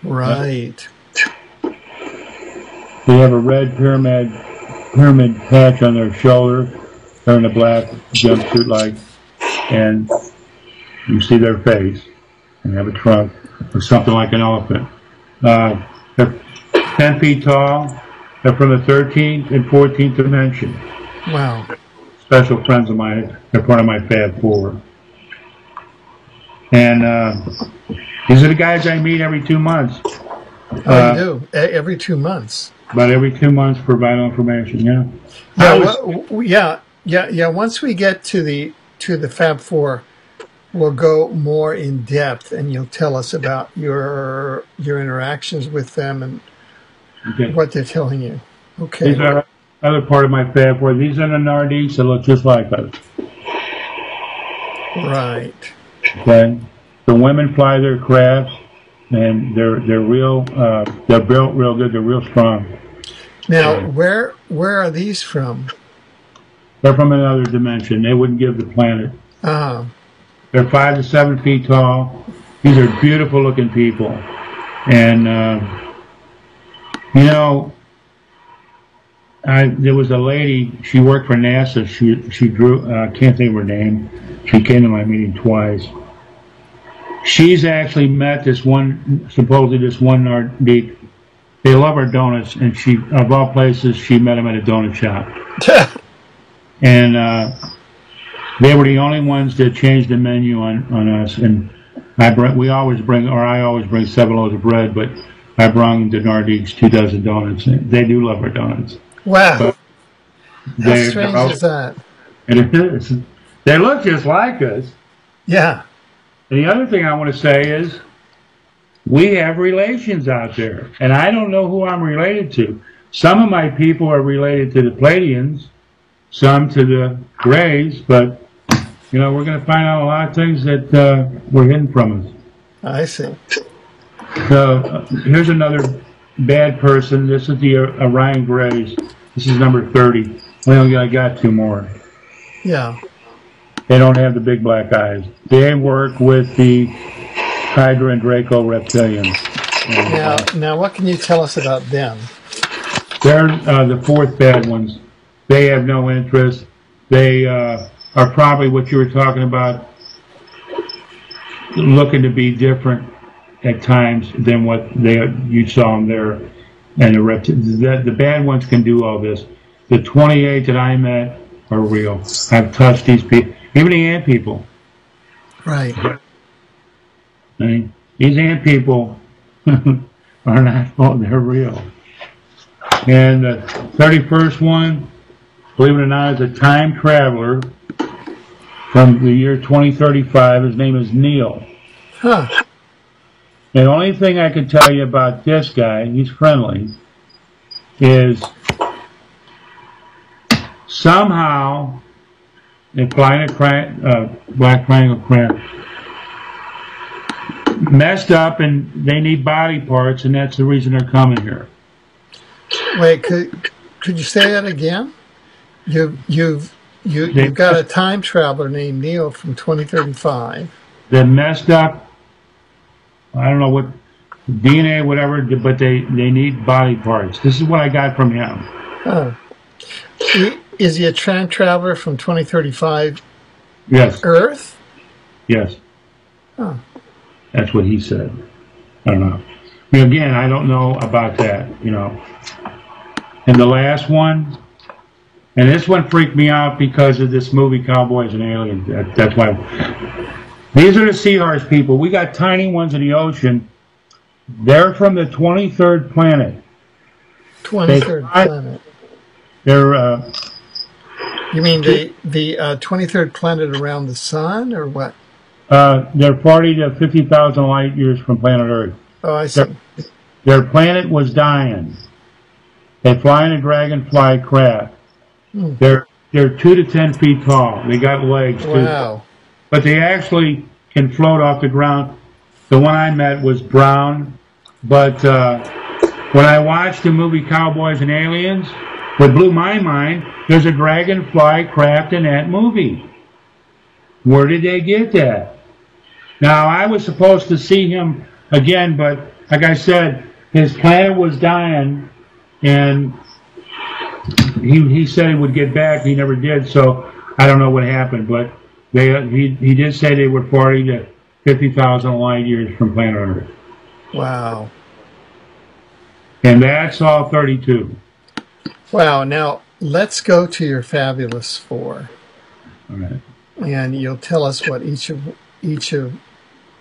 Right. They have a red pyramid patch on their shoulder. They're in a black jumpsuit and you see their face, and they have a trunk or something like an elephant. They're 10 feet tall. They're from the 13th and 14th dimension. Wow. Special friends of mine. They're part of my Fab 4. And these are the guys I meet every 2 months. Oh, you do? Every 2 months? About every 2 months for vital information, Yeah, once we get to the Fab 4, we'll go more in depth, and you'll tell us about your interactions with them and what they're telling you. Okay. These are other part of my Fab 4. These are the Nardiques that look just like us. Right. Okay. The women fly their crafts, and they're real. They're built real good. They're real strong. Now, where are these from? They're from another dimension. They wouldn't give the planet. They're 5 to 7 feet tall. These are beautiful looking people. And, there was a lady, she worked for NASA. She drew, I can't think of her name. She came to my meeting twice. She's actually met supposedly this one Nardique. They love her donuts, and of all places, she met him at a donut shop. And they were the only ones that changed the menu on us. And I always bring 7 loaves of bread, but I brought the Nardiques 2 dozen donuts. They do love our donuts. Wow. How strange is that? It is. They look just like us. Yeah. And the other thing I want to say is we have relations out there. And I don't know who I'm related to. Some of my people are related to the Pleiadians, some to the Greys, but, you know, we're going to find out a lot of things that were hidden from us. I see. So here's another bad person. This is the Orion Greys. This is number 30. Well, I got two more. Yeah. They don't have the big black eyes. They work with the Hydra and Draco reptilians. And, now, what can you tell us about them? They're the fourth bad ones. They have no interest. They are probably what you were talking about, looking to be different at times than what you saw them there. And the bad ones can do all this. The 28 that I met are real. I've touched these people, even the ant people. Right. I mean, these ant people are not, oh, they're real. And the 31st one, believe it or not, is a time traveler from the year 2035. His name is Neil. Huh. The only thing I can tell you about this guy, he's friendly, is somehow they fly in a black triangle craft, messed up, and they need body parts, and that's the reason they're coming here. Wait, could you say that again? You've got a time traveler named Neil from 2035. They're messed up. I don't know what DNA, whatever, but they need body parts. This is what I got from him. Oh. Is he a time traveler from 2035? Yes. Earth? Yes. Oh. That's what he said. I don't know. I mean, again, I don't know about that, you know. And the last one, and this one freaked me out because of this movie, Cowboys and Aliens. That's why. These are the seahorse people. We got tiny ones in the ocean. They're from the 23rd planet. 23rd planet. They're. You mean the 23rd planet around the sun, or what? They're 40 to 50,000 light years from planet Earth. Oh, I see. Their planet was dying. They fly in a dragonfly craft. Hmm. They're 2 to 10 feet tall. They got legs too. Wow. But they actually can float off the ground. The one I met was brown. But when I watched the movie Cowboys and Aliens, what blew my mind, there's a dragonfly craft in that movie. Where did they get that? Now, I was supposed to see him again, but like I said, his planet was dying, and he said he would get back. He never did, so I don't know what happened. But he did say they were 40 to 50,000 light years from planet Earth. Wow. And that's all 32. Wow. Now, let's go to your fabulous four. All right. And you'll tell us what each of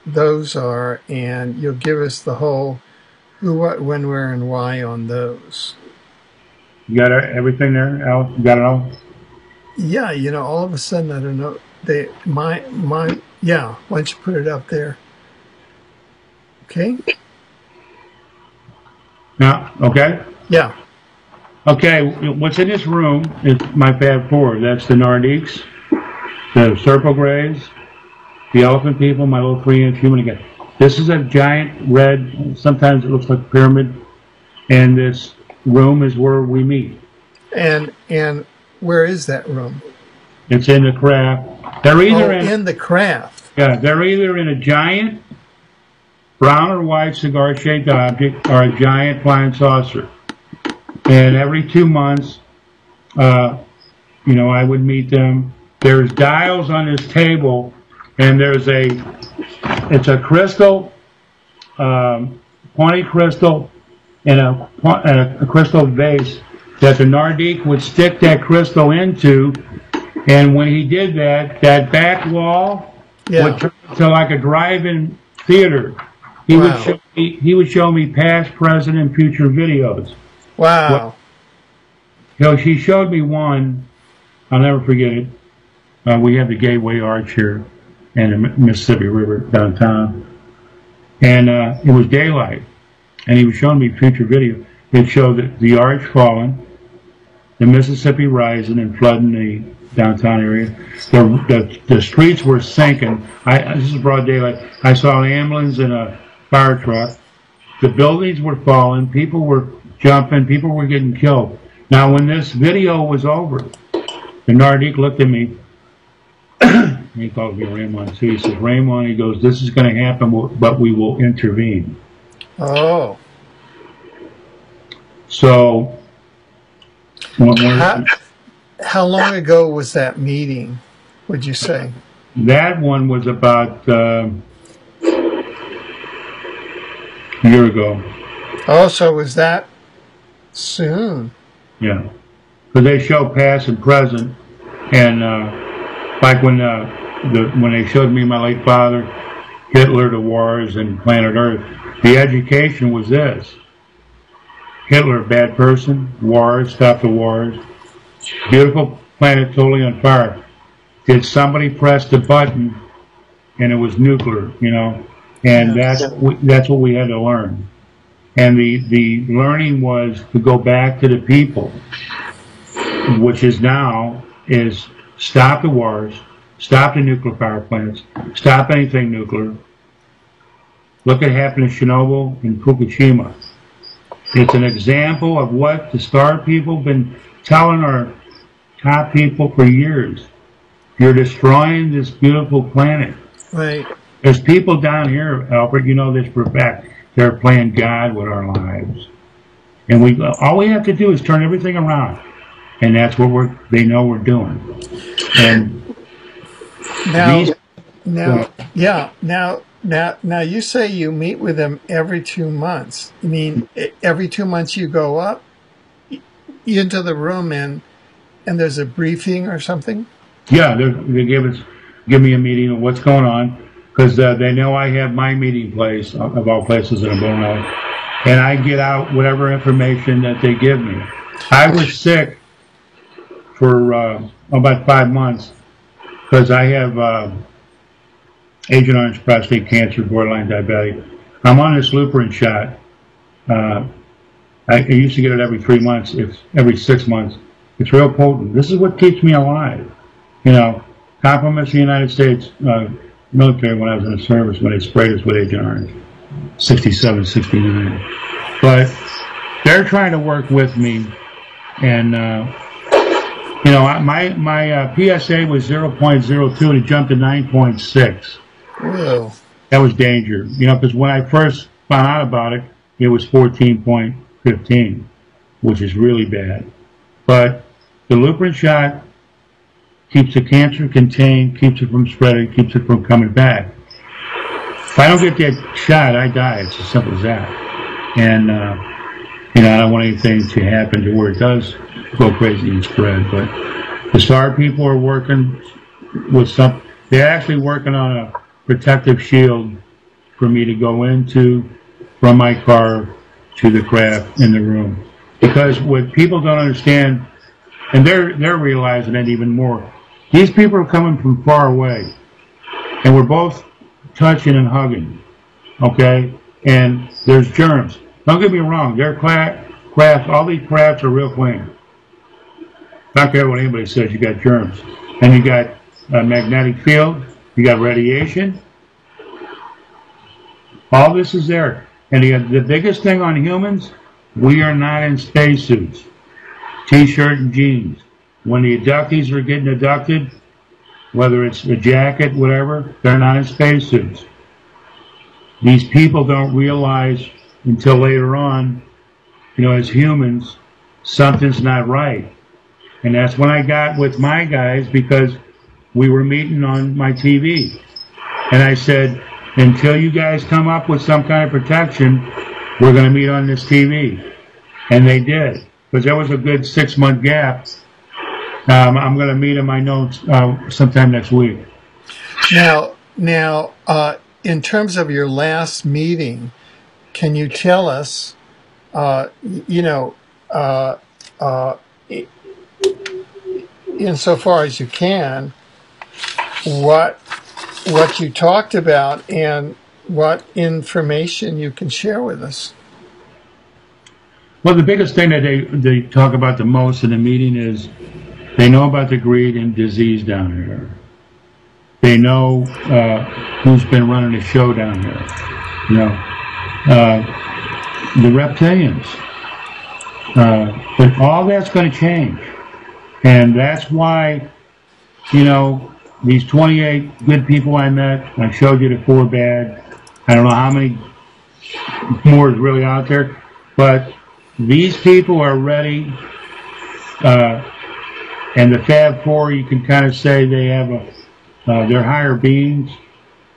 those are, and you'll give us the whole who, what, when, where, and why on those. You got everything there, Al? You got it all? Yeah, you know, all of a sudden, I don't know. Yeah, why don't you put it up there? Okay? Yeah, okay? Yeah. Okay, what's in this room is my Fab Four. That's the Nardiques, the Serpo Greys, the Elephant People, my little 3-inch human again. This is a giant red, sometimes it looks like a pyramid, and this room is where we meet. And where is that room? It's in the craft. They're either in the craft. Yeah, they're either in a giant brown or white cigar-shaped object or a giant flying saucer. And every 2 months, you know, I would meet them. There's dials on this table, and it's a crystal, pointy crystal, and a crystal vase that the Nardique would stick that crystal into. And when he did that, that back wall would turn into like a drive-in theater. He would show me past, present, and future videos. Wow. Well, she showed me one. I'll never forget it. We have the Gateway Arch here and the Mississippi River downtown. And it was daylight. And he was showing me future video. It showed that the arch falling, the Mississippi rising and flooding the downtown area. The streets were sinking. This is broad daylight. I saw an ambulance and a fire truck. The buildings were falling. People were jumping. People were getting killed. Now, when this video was over, the Nardik looked at me. He called me Raymond too. He says, Raymond, he goes, this is going to happen, but we will intervene. Oh. So, how long ago was that meeting, would you say? That one was about a year ago. Oh, so was that soon? Yeah. Because they show past and present. And like when they showed me my late father, Hitler, the wars, and planet Earth, the education was this. Hitler, bad person, wars, stop the wars. Beautiful planet totally on fire. Did somebody press the button and it was nuclear, you know? And that's what we had to learn. And the learning was to go back to the people, which is now is stop the wars, stop the nuclear power plants, stop anything nuclear. Look at what happened in Chernobyl and Fukushima. It's an example of what the star people have been telling our top people for years. You're destroying this beautiful planet. Right. There's people down here, Albert, you know this for a fact. They're playing God with our lives. And all we have to do is turn everything around. And that's what they know we're doing. And now you say you meet with them every 2 months. You mean every 2 months you go up into the room and there's a briefing or something? Yeah, they give me a meeting of what's going on, because they know I have my meeting place, of all places in Bono, and I get out whatever information that they give me. I was sick for about 5 months because I have Agent Orange prostate cancer, borderline diabetic. I'm on this Lupron shot. I used to get it every 3 months. It's every 6 months. It's real potent. This is what keeps me alive. You know, compliments the United States military when I was in the service when they sprayed us with Agent Orange, 67, 69. But they're trying to work with me, and you know, my PSA was 0.02 and it jumped to 9.6. Whoa. That was danger. You know, because when I first found out about it, it was 14.15, which is really bad. But the Lupron shot keeps the cancer contained, keeps it from spreading, keeps it from coming back. If I don't get that shot, I die. It's as simple as that. And, you know, I don't want anything to happen to where it does go crazy and spread. But the STAR people are working with they're actually working on a protective shield for me to go into from my car to the craft in the room. Because what people don't understand, and they're realizing it even more, these people are coming from far away, and we're both touching and hugging, okay? And there's germs. Don't get me wrong, their crafts, all these crafts are real clean. Not care what anybody says, you got germs. And you got a magnetic field, you got radiation. All this is there. And the biggest thing on humans, we are not in spacesuits, t-shirt and jeans. When the abductees are getting abducted, whether it's a jacket, whatever, they're not in spacesuits. These people don't realize until later on, you know, as humans, something's not right. And that's when I got with my guys, because we were meeting on my TV. And I said, until you guys come up with some kind of protection, we're going to meet on this TV. And they did, because there was a good 6 month gap. I'm going to meet him, I know, sometime next week. Now, in terms of your last meeting, can you tell us, insofar as you can, what you talked about, and what information you can share with us. Well, the biggest thing that they talk about the most in the meeting is they know about the greed and disease down there. They know who's been running the show down there. You know, the reptilians. But all that's going to change. And that's why, you know, these 28 good people I met, I showed you the 4 bad. I don't know how many more is really out there. But these people are ready. And the Fab Four, you can kind of say they have they're higher beings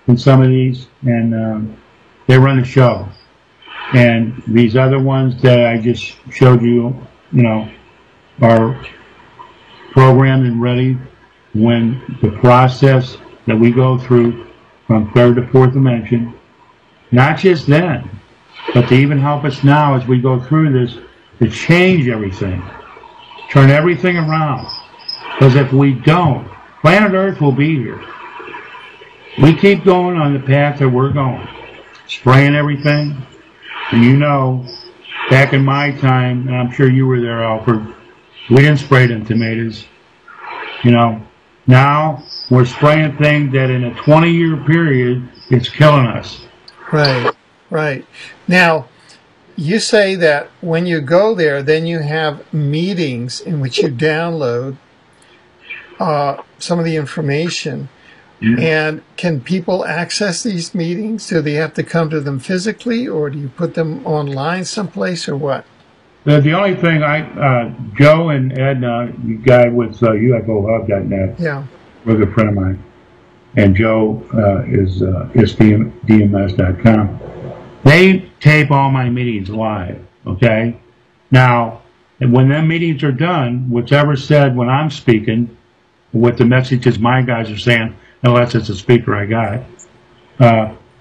than some of these. And they run the show. And these other ones that I just showed you, you know, are programmed and ready when the process that we go through from 3rd to 4th dimension, not just then, but to even help us now as we go through this, to change everything, turn everything around. Because if we don't, planet Earth will be here. We keep going on the path that we're going, spraying everything. And you know, back in my time, and I'm sure you were there, Alfred, we didn't spray them tomatoes. You know, now we're spraying things that in a 20-year period, it's killing us. Right, right. Now, you say that when you go there, then you have meetings in which you download some of the information. Mm-hmm. And can people access these meetings? Do they have to come to them physically, or do you put them online someplace, or what? The only thing Joe and Edna, the guy with UFOHub.net, yeah, was a friend of mine, and Joe is DMS.com. They tape all my meetings live, okay? Now, when them meetings are done, whatever's said when I'm speaking, what the messages my guys are saying, unless it's a speaker I got,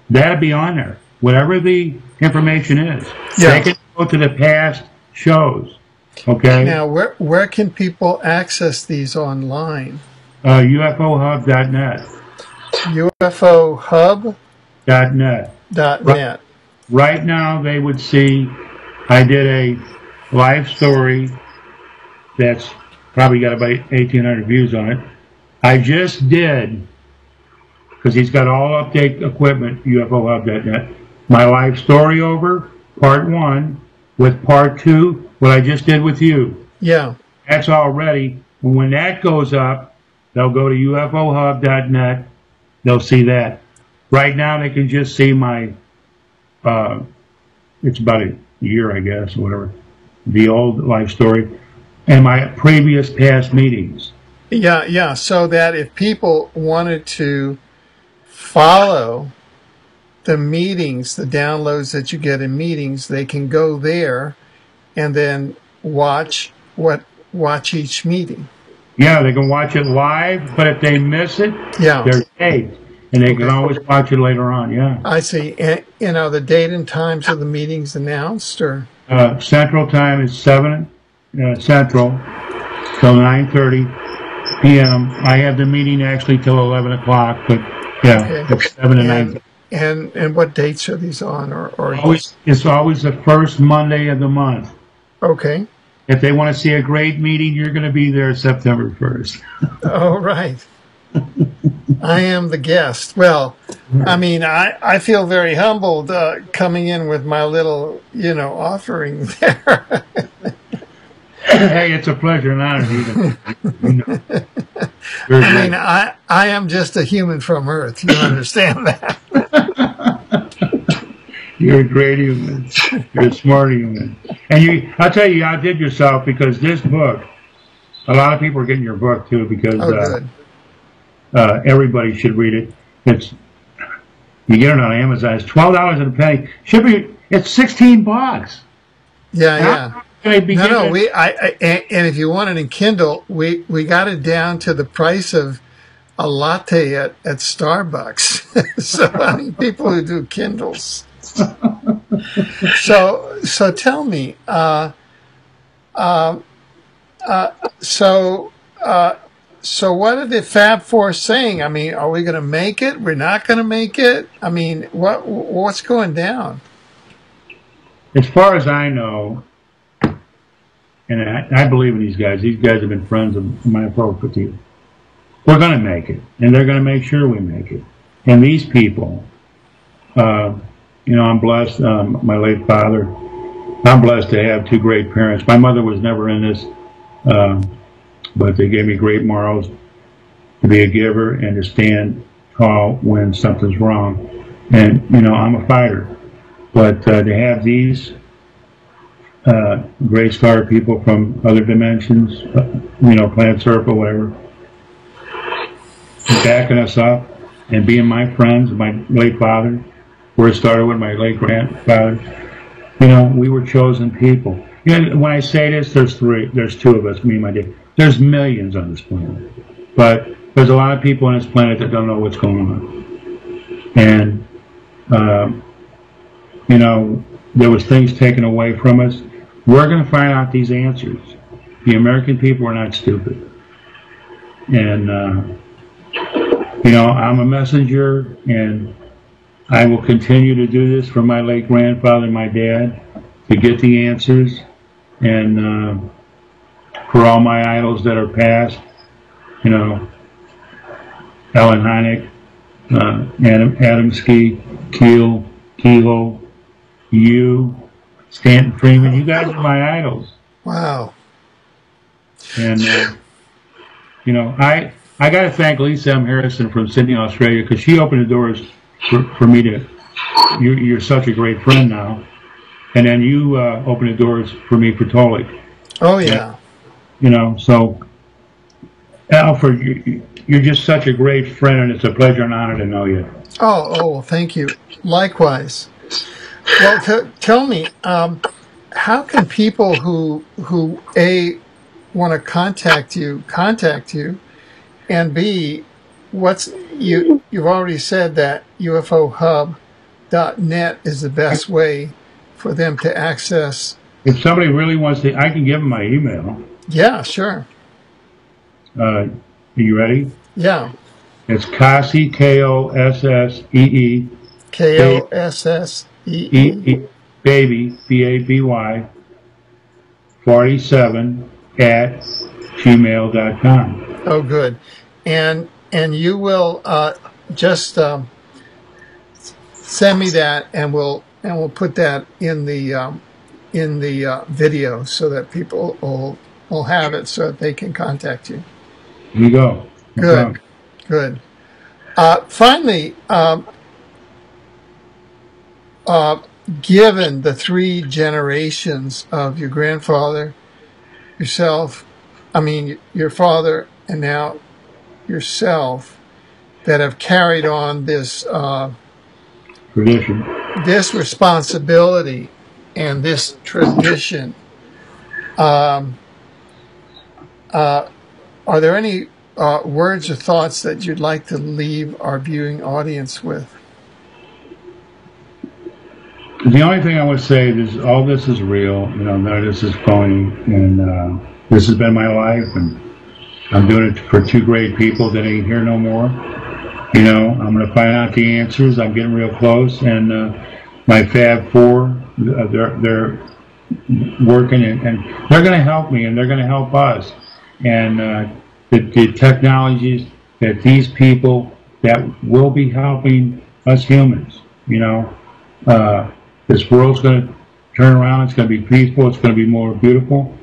that'll be on there. Whatever the information is. Yeah. They can go to the past shows. Okay? Now, where can people access these online? UFOHub.net. UFOHub.net. .net. Right now, they would see I did a live story that's probably got about 1,800 views on it. I just did, because he's got all update equipment, UFOHub.net, my live story over, part 1, with part 2, what I just did with you. Yeah. That's all ready. And when that goes up, they'll go to UFOHub.net. They'll see that. Right now, they can just see my, it's about a year, I guess, or whatever, the old life story, and my previous past meetings. Yeah, yeah. So that if people wanted to follow the meetings, the downloads that you get in meetings, they can go there and then watch each meeting. Yeah, they can watch it live, but if they miss it, yeah, they're taped, and they can always watch it later on. Yeah, I see. And, you know, the date and times of the meetings announced, or Central Time is 7 Central till 9:30 p.m. I have the meeting actually till 11 o'clock, but yeah, okay. It's 7 to 9. And what dates are these on? Or it's always the first Monday of the month. Okay. If they want to see a great meeting, you're going to be there September 1st. Oh, right. I am the guest. Well, I mean, I feel very humbled coming in with my little, offering there. Hey, it's a pleasure and honor. I mean, I am just a human from Earth. You understand that? You're a great human. You're a smart human. And I'll tell you, you outdid yourself, because this book, a lot of people are getting your book too, because everybody should read it. You get it on Amazon. It's $12 and a penny. It's $16. Yeah. No, and if you want it in Kindle, we got it down to the price of a latte at Starbucks. So I mean, people who do Kindles. So tell me, so So what are the Fab Four saying? I mean, are we going to make it? We're not going to make it? I mean, what's going down? As far as I know, and I believe in these guys. These guys have been friends of mine for over 50 years. We're going to make it, and they're going to make sure we make it. And these people, I'm blessed. My late father, I'm blessed to have two great parents. My mother was never in this, but they gave me great morals to be a giver and to stand tall when something's wrong. And, I'm a fighter. But to have these gray star people from other dimensions, planet Earth or whatever, backing us up and being my friends, my late father, where it started with my late grandfather, we were chosen people. When I say this, there's two of us, me and my dad. There's millions on this planet. But there's a lot of people on this planet that don't know what's going on. And, there was things taken away from us. We're going to find out these answers. The American people are not stupid. And, I'm a messenger, and I will continue to do this for my late grandfather and my dad to get the answers, and for all my idols that are past, Ellen Hynek, Adamski, Kelo, you, Stanton Freeman. You guys are my idols. Wow. And, I got to thank Lisa M. Harrison from Sydney, Australia, because she opened the doors for me to, you're such a great friend now. And then you opened the doors for me for Tolik. Oh, yeah. And, so, Alfred, you're just such a great friend, and it's a pleasure and honor to know you. Oh, thank you. Likewise. Well, tell me, how can people who A, want to contact you, and B, you've already said that UFOhub.net is the best way for them to access. If somebody really wants to, I can give them my email. Yeah, sure. Are you ready? Yeah. It's Kossee, Kossee. Kossee. Baby, B-A-B-Y, 47 at gmail.com. Oh, good. And you will just send me that, and we'll put that in the video so that people will have it so that they can contact you. Here you go. Good. Finally, given the three generations of your grandfather, yourself, your father, and now yourself, that have carried on this tradition, this responsibility, and this tradition, are there any words or thoughts that you'd like to leave our viewing audience with? The only thing I would say is all this is real. None of this is phony, and this has been my life, and I'm doing it for two great people that ain't here no more. I'm going to find out the answers. I'm getting real close, and my Fab Four, they're working, and they're going to help me, and they're going to help us. And the technologies that these people that will be helping us humans, this world's going to turn around. It's going to be peaceful. It's going to be more beautiful.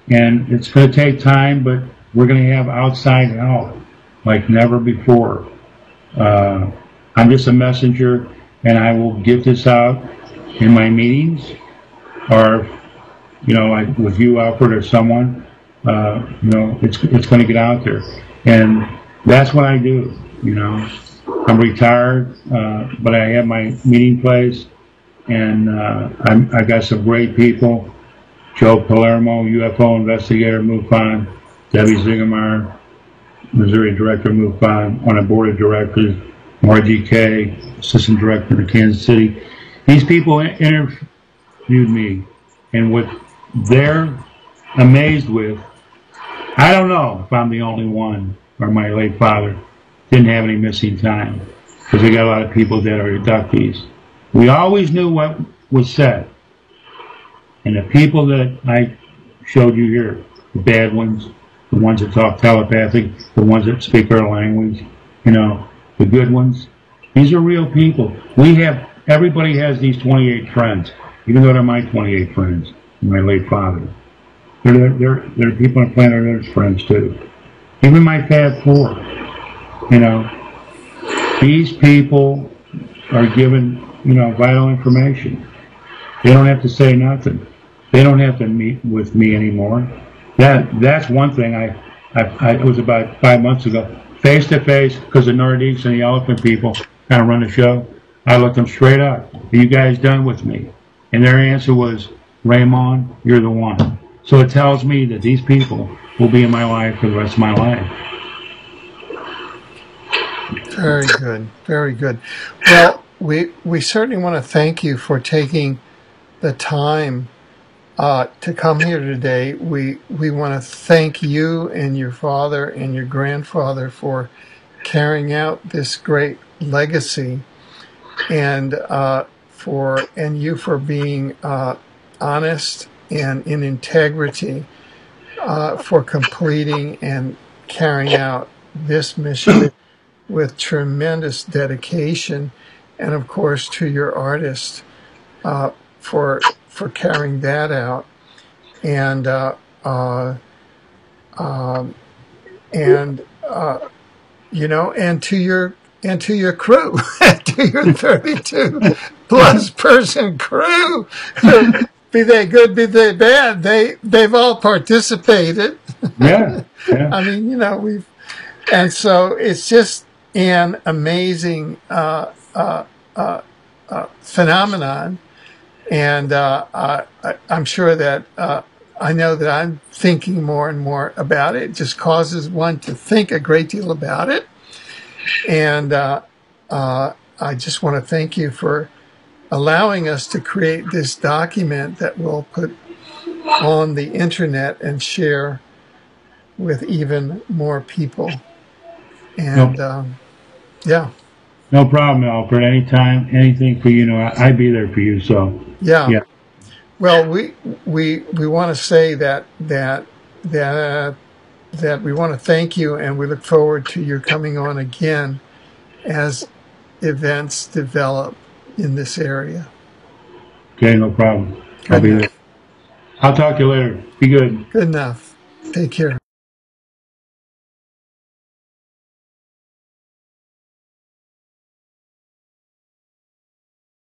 And it's going to take time, but we're going to have outside help like never before. I'm just a messenger, and I will get this out in my meetings, or, like with you, Alfred, or someone. It's going to get out there. And that's what I do, I'm retired, but I have my meeting place. And I got some great people: Joe Palermo, UFO investigator, MUFON; Debbie Zingermeyer, Missouri director, MUFON; on a board of directors, Margie Kay, assistant director of Kansas City. These people interviewed me, and what they're amazed with, I don't know if I'm the only one or my late father, didn't have any missing time because we got a lot of people that are inductees. We always knew what was said. And the people that I showed you here, the bad ones, the ones that talk telepathic, the ones that speak our language, you know, the good ones, these are real people. Everybody has these 28 friends, even though they're my 28 friends, my late father. They're people on planet Earth's friends too. Even my Fab Four, you know, these people are given, you know, vital information. They don't have to say nothing. They don't have to meet with me anymore. That's one thing it was about 5 months ago, face to face, because the Nordiques and the elephant people kind of run the show. I looked them straight up. Are you guys done with me? And their answer was, Raymond, you're the one. So it tells me that these people will be in my life for the rest of my life. Very good. Very good. Well, we certainly want to thank you for taking the time to come here today. We want to thank you and your father and your grandfather for carrying out this great legacy, and you for being honest and in integrity, for completing and carrying out this mission with tremendous dedication, and of course to your artist for carrying that out, and you know, and to your crew, to your 32 plus person crew. Be they good, be they bad, they've all participated. Yeah. I mean, you know, and so it's just an amazing phenomenon, and I'm sure that I know that I'm thinking more and more about it. It just causes one to think a great deal about it, and I just want to thank you for allowing us to create this document that we'll put on the internet and share with even more people. And yeah. No problem, Alfred. Anytime, anything for you, know, I'd be there for you. So yeah. Well, we want to say that we want to thank you, and we look forward to your coming on again as events develop in this area. Okay, no problem. I'll be there. I'll talk to you later. Be good. Good enough. Take care.